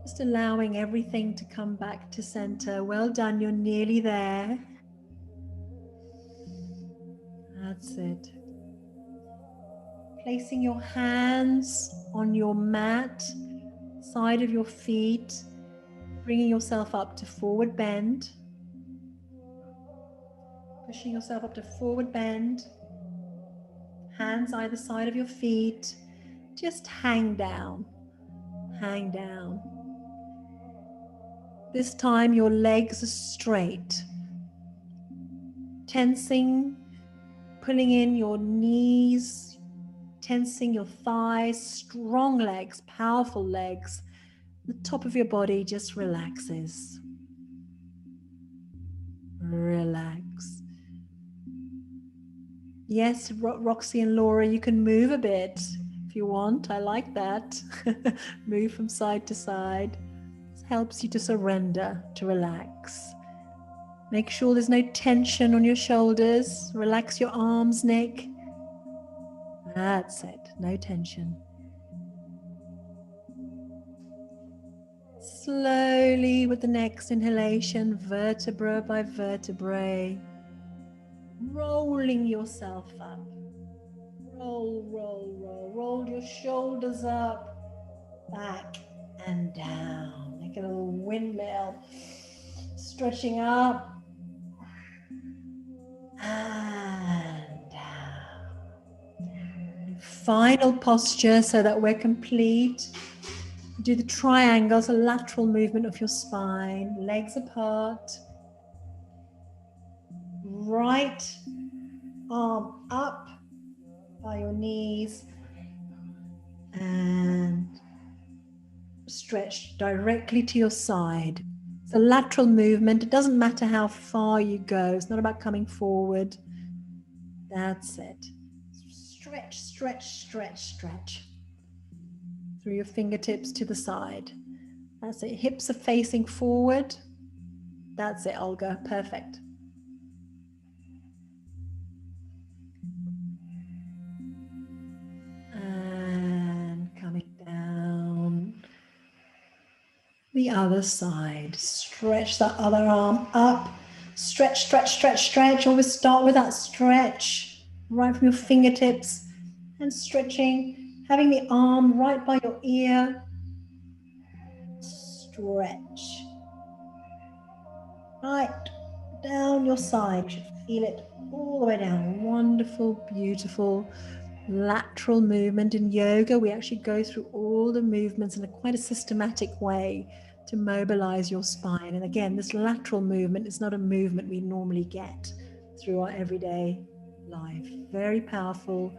A: Just allowing everything to come back to center. Well done, you're nearly there. That's it. Placing your hands on your mat, side of your feet, bringing yourself up to forward bend. Pushing yourself up to forward bend. Hands either side of your feet. Just hang down. Hang down. This time your legs are straight. Tensing, pulling in your knees, tensing your thighs, strong legs, powerful legs. The top of your body just relaxes. Relax. Yes, Roxy and Laura, you can move a bit if you want. I like that. Move from side to side. This helps you to surrender, to relax. Make sure there's no tension on your shoulders. Relax your arms, neck. That's it. No tension. Slowly with the next inhalation, vertebra by vertebrae, rolling yourself up. Roll, roll, roll. Roll your shoulders up, back and down. Like a little windmill. Stretching up and down. And final posture so that we're complete. Do the triangles, a lateral movement of your spine, legs apart. Right arm up by your knees and stretch directly to your side. It's a lateral movement. It doesn't matter how far you go. It's not about coming forward. That's it. Stretch, stretch, stretch, stretch. Through your fingertips to the side. That's it. Hips are facing forward. That's it, Olga. Perfect. And coming down. The other side. Stretch that other arm up. Stretch, stretch, stretch, stretch. Always start with that stretch. Right from your fingertips. And stretching. Having the arm right by your ear. Stretch. Right down your side. You should feel it all the way down. Wonderful, beautiful lateral movement. In yoga, we actually go through all the movements in quite a systematic way to mobilize your spine. And again, this lateral movement is not a movement we normally get through our everyday life. Very powerful,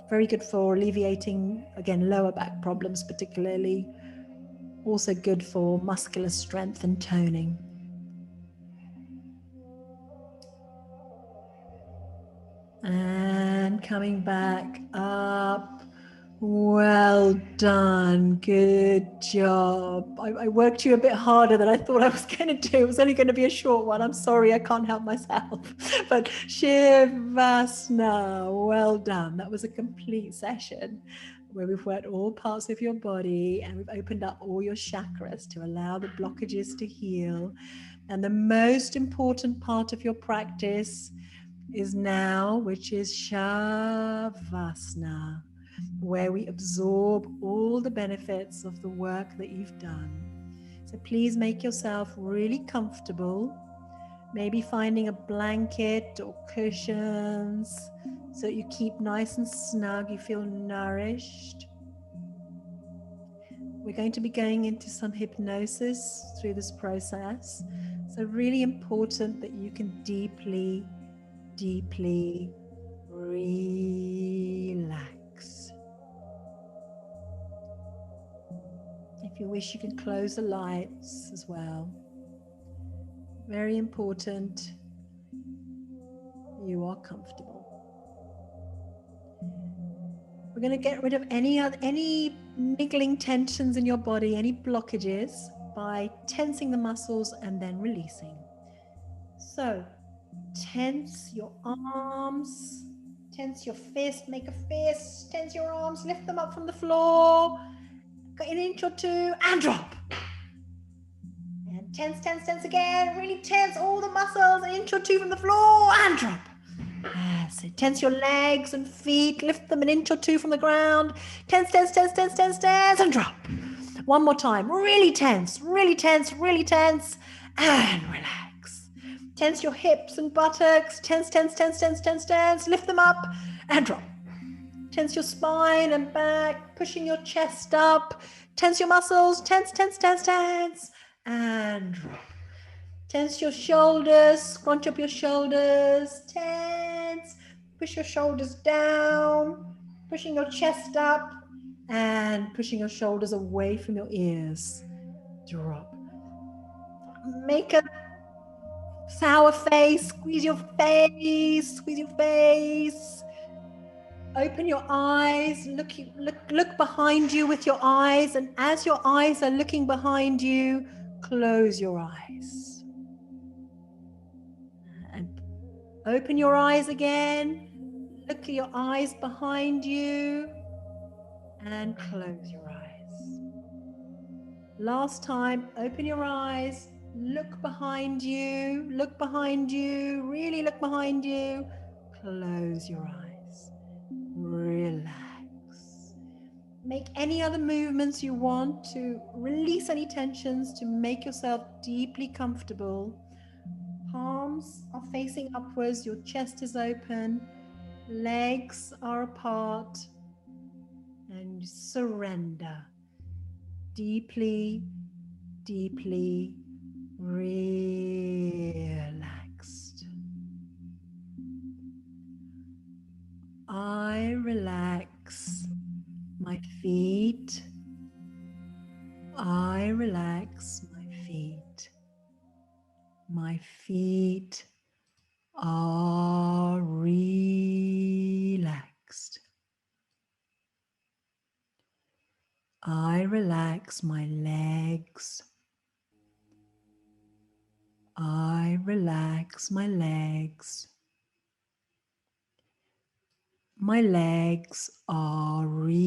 A: very good for alleviating, again, lower back problems particularly. Also good for muscular strength and toning. And coming back up. Well done. Good job. I worked you a bit harder than I thought I was going to do. It was only going to be a short one. I'm sorry, I can't help myself. But Shavasana, well done. That was a complete session where we've worked all parts of your body and we've opened up all your chakras to allow the blockages to heal. And the most important part of your practice is now, which is Shavasana, where we absorb all the benefits of the work that you've done. So please make yourself really comfortable, maybe finding a blanket or cushions so that you keep nice and snug, you feel nourished. We're going to be going into some hypnosis through this process. So really important that you can deeply relax. If you wish, you can close the lights as well. Very important, you are comfortable. We're going to get rid of any niggling tensions in your body, any blockages, by tensing the muscles and then releasing. So tense your arms, tense your fist, make a fist, tense your arms, lift them up from the floor, go an inch or two and drop. And tense, tense, tense again, really tense all the muscles, an inch or two from the floor and drop. So tense your legs and feet, lift them an inch or two from the ground, tense, tense, tense, tense, tense, tense and drop. One more time, really tense, really tense, really tense and relax. Tense your hips and buttocks. Tense, tense, tense, tense, tense, tense. Lift them up and drop. Tense your spine and back, pushing your chest up. Tense your muscles, tense, tense, tense, tense. And drop. Tense your shoulders, scrunch up your shoulders, tense. Push your shoulders down, pushing your chest up and pushing your shoulders away from your ears. Drop. Make a sour face, squeeze your face, squeeze your face. Open your eyes, look behind you with your eyes, and as your eyes are looking behind you, close your eyes. And open your eyes again, look at your eyes behind you, and close your eyes. Last time, open your eyes, look behind you, really look behind you, close your eyes, relax. Make any other movements you want to release any tensions, to make yourself deeply comfortable. Palms are facing upwards, your chest is open, legs are apart, and surrender. Deeply, deeply relaxed. I relax my feet. I relax my feet. My feet are relaxed. I relax my legs. I relax my legs. My legs are relaxed.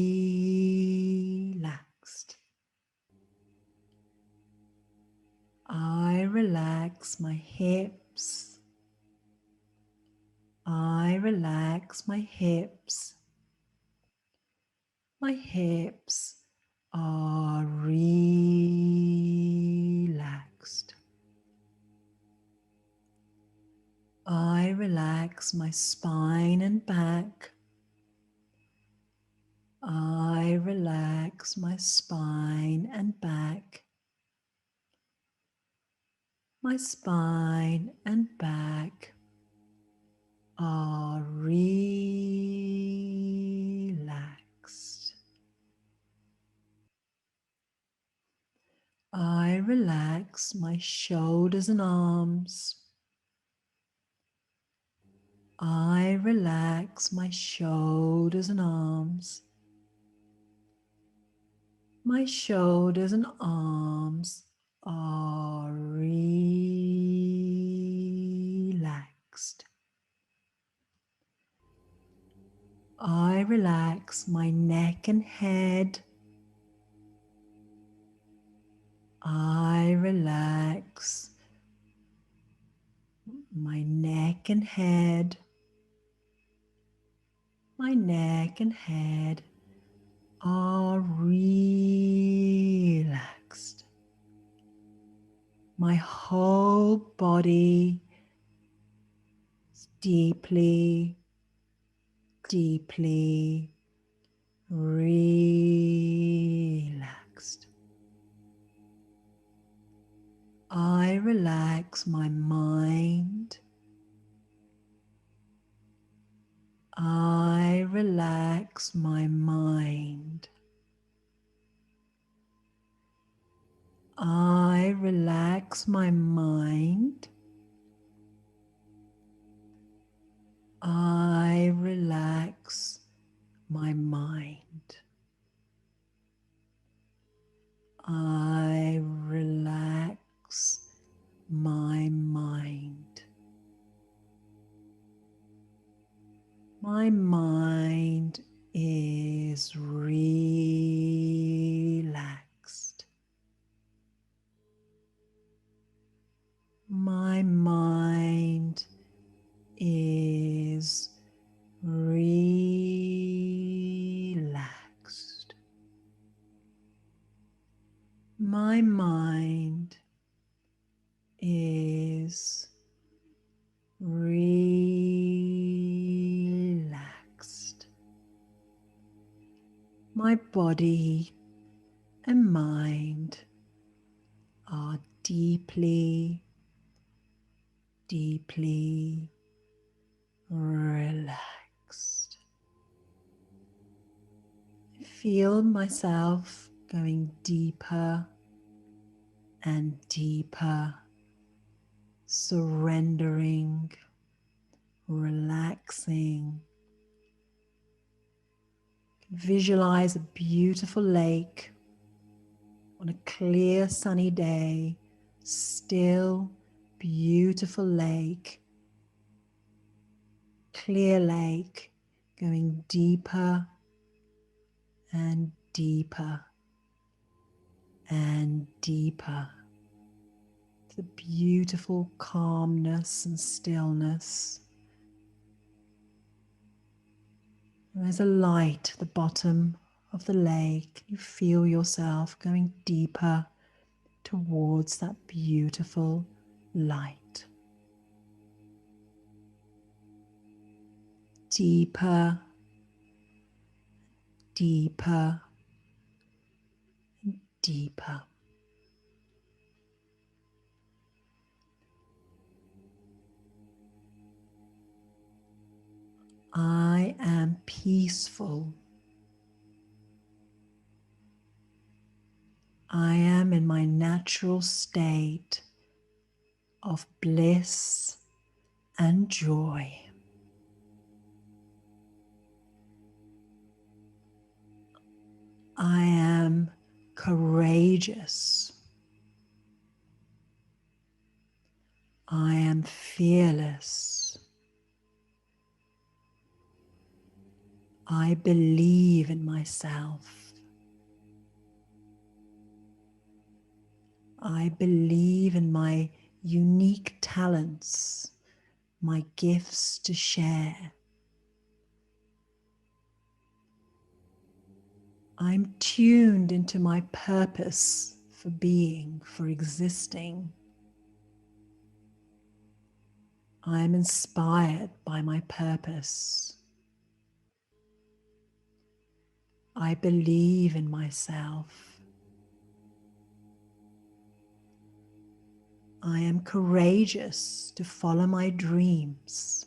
A: I relax my hips. I relax my hips. My hips are relaxed. I relax my spine and back. I relax my spine and back. My spine and back are relaxed. I relax my shoulders and arms. I relax my shoulders and arms. My shoulders and arms are relaxed. I relax my neck and head. I relax my neck and head. My neck and head are relaxed. My whole body is deeply, deeply relaxed. I relax my mind. I relax my mind. I relax my mind. I relax my mind. I relax my mind. My mind is relaxed. My mind is relaxed. My mind is relaxed. my body and mind are deeply, deeply relaxed. I feel myself going deeper and deeper, surrendering, relaxing. Visualize a beautiful lake on a clear sunny day, still beautiful lake, clear lake, going deeper and deeper and deeper. The beautiful calmness and stillness. There's a light at the bottom of the lake. You feel yourself going deeper towards that beautiful light. Deeper, deeper, and deeper. I am peaceful. I am in my natural state of bliss and joy. I am courageous. I am fearless. I believe in myself. I believe in my unique talents, my gifts to share. I'm tuned into my purpose for being, for existing. I am inspired by my purpose. I believe in myself. I am courageous to follow my dreams.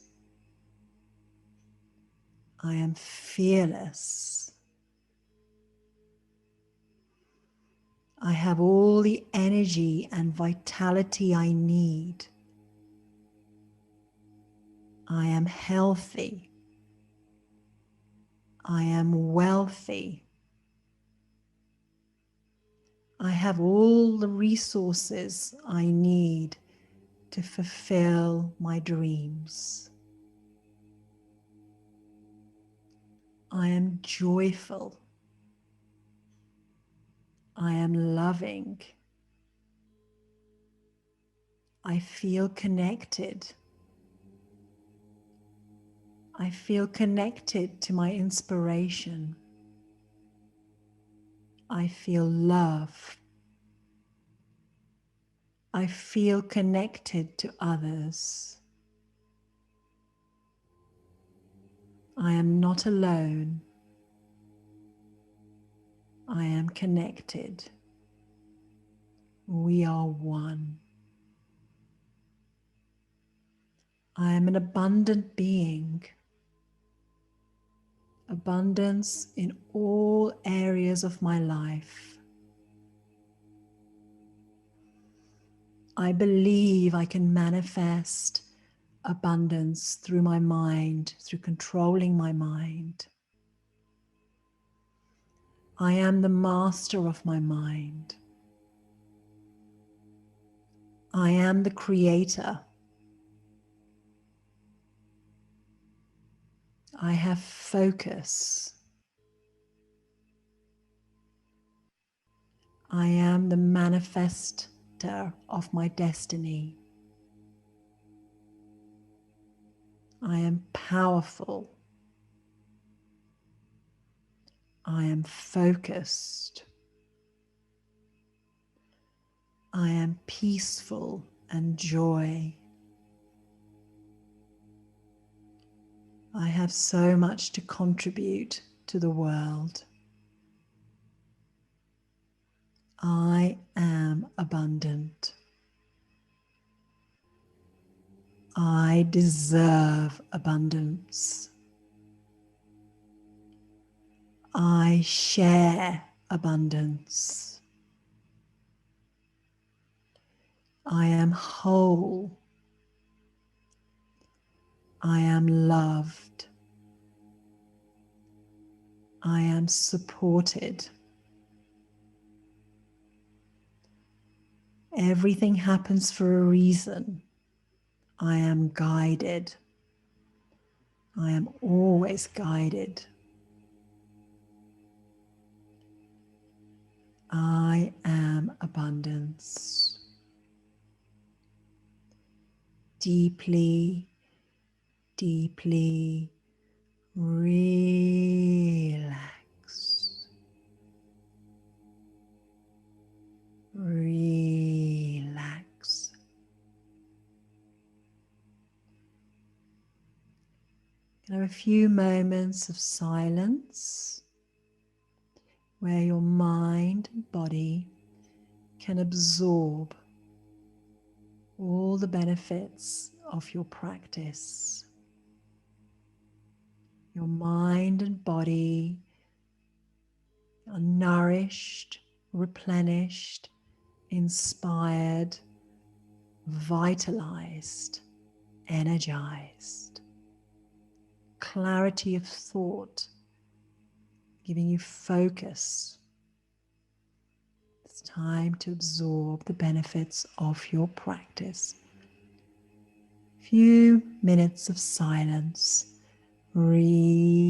A: I am fearless. I have all the energy and vitality I need. I am healthy. I am wealthy. I have all the resources I need to fulfill my dreams. I am joyful. I am loving. I feel connected. I feel connected to my inspiration. I feel love. I feel connected to others. I am not alone. I am connected. We are one. I am an abundant being. Abundance in all areas of my life. I believe I can manifest abundance through my mind, through controlling my mind. I am the master of my mind. I am the creator. I have focus. I am the manifester of my destiny. I am powerful. I am focused. I am peaceful and joy. I have so much to contribute to the world. I am abundant. I deserve abundance. I share abundance. I am whole. I am loved. I am supported. Everything happens for a reason. I am guided. I am always guided. I am abundance. Deeply, deeply relax. Relax. Have a few moments of silence where your mind and body can absorb all the benefits of your practice. Your mind and body are nourished, replenished, inspired, vitalized, energized. Clarity of thought, giving you focus. It's time to absorb the benefits of your practice. Few minutes of silence. Relax.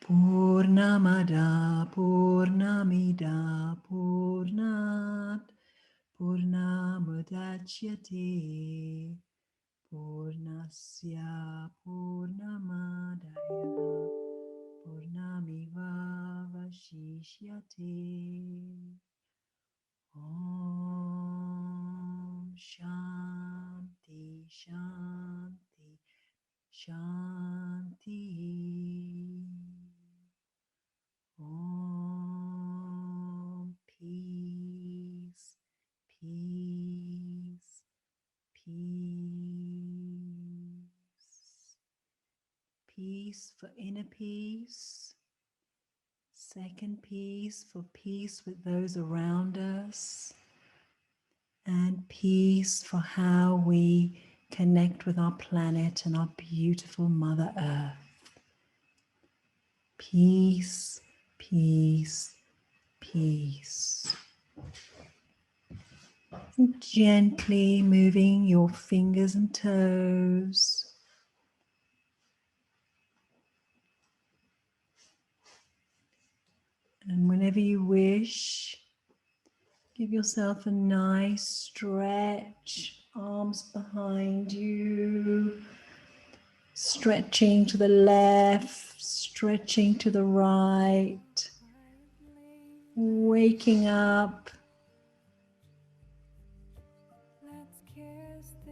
A: Purnamada Purnamida Purnat Purnamudachyate Purnasya Purnamadaya Purnamiva Vashishyate. Om Shanti Shanti Shanti. Om peace, peace, peace. Peace for inner peace. Second peace for peace with those around us. And peace for how we connect with our planet and our beautiful Mother Earth. Peace, peace, peace. And gently moving your fingers and toes. And whenever you wish, give yourself a nice stretch, arms behind you, stretching to the left, stretching to the right, waking up,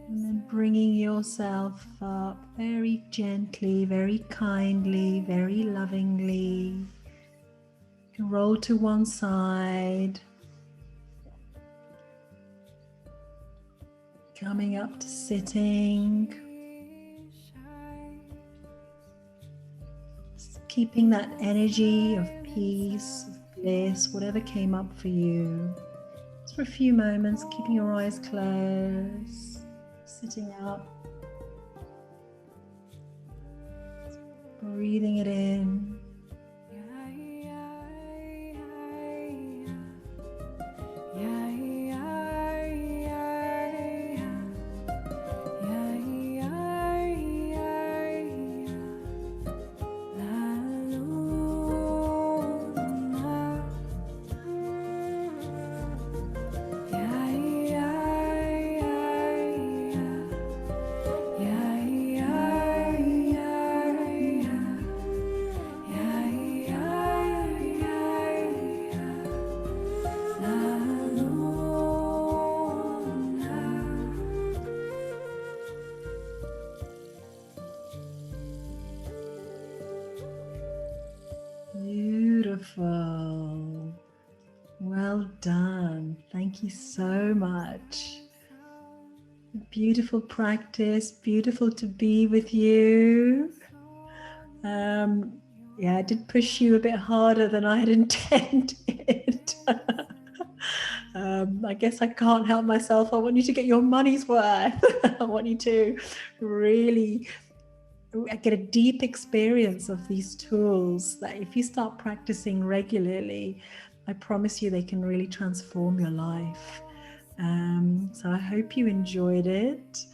A: and then bringing yourself up very gently, very kindly, very lovingly. You can roll to one side. Coming up to sitting. Just keeping that energy of peace, of bliss, whatever came up for you. Just for a few moments, keeping your eyes closed, sitting up, breathing it in. Beautiful. Well done. Thank you so much. Beautiful practice. Beautiful to be with you. Yeah, I did push you a bit harder than I had intended. I guess I can't help myself. I want you to get your money's worth. I want you to really get a deep experience of these tools that if you start practicing regularly, I promise you they can really transform your life. So I hope you enjoyed it.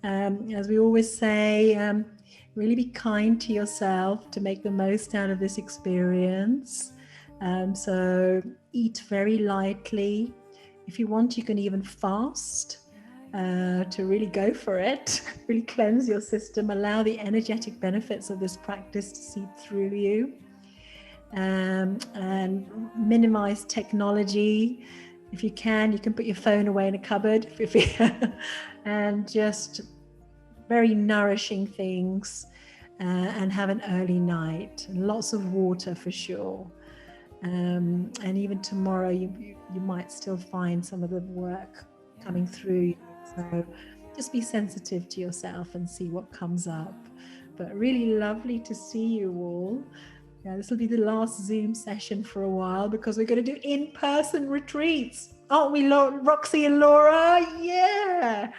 A: As we always say, really be kind to yourself to make the most out of this experience. So eat very lightly. If you want, you can even fast. To really go for it, really cleanse your system, allow the energetic benefits of this practice to seep through you, and minimize technology. If you can put your phone away in a cupboard, and just very nourishing things, and have an early night, and lots of water for sure. And even tomorrow, you might still find some of the work coming through. So just be sensitive to yourself and see what comes up. But really lovely to see you all. Yeah, this will be the last Zoom session for a while because we're going to do in-person retreats. Aren't we, Roxy and Laura? Yeah.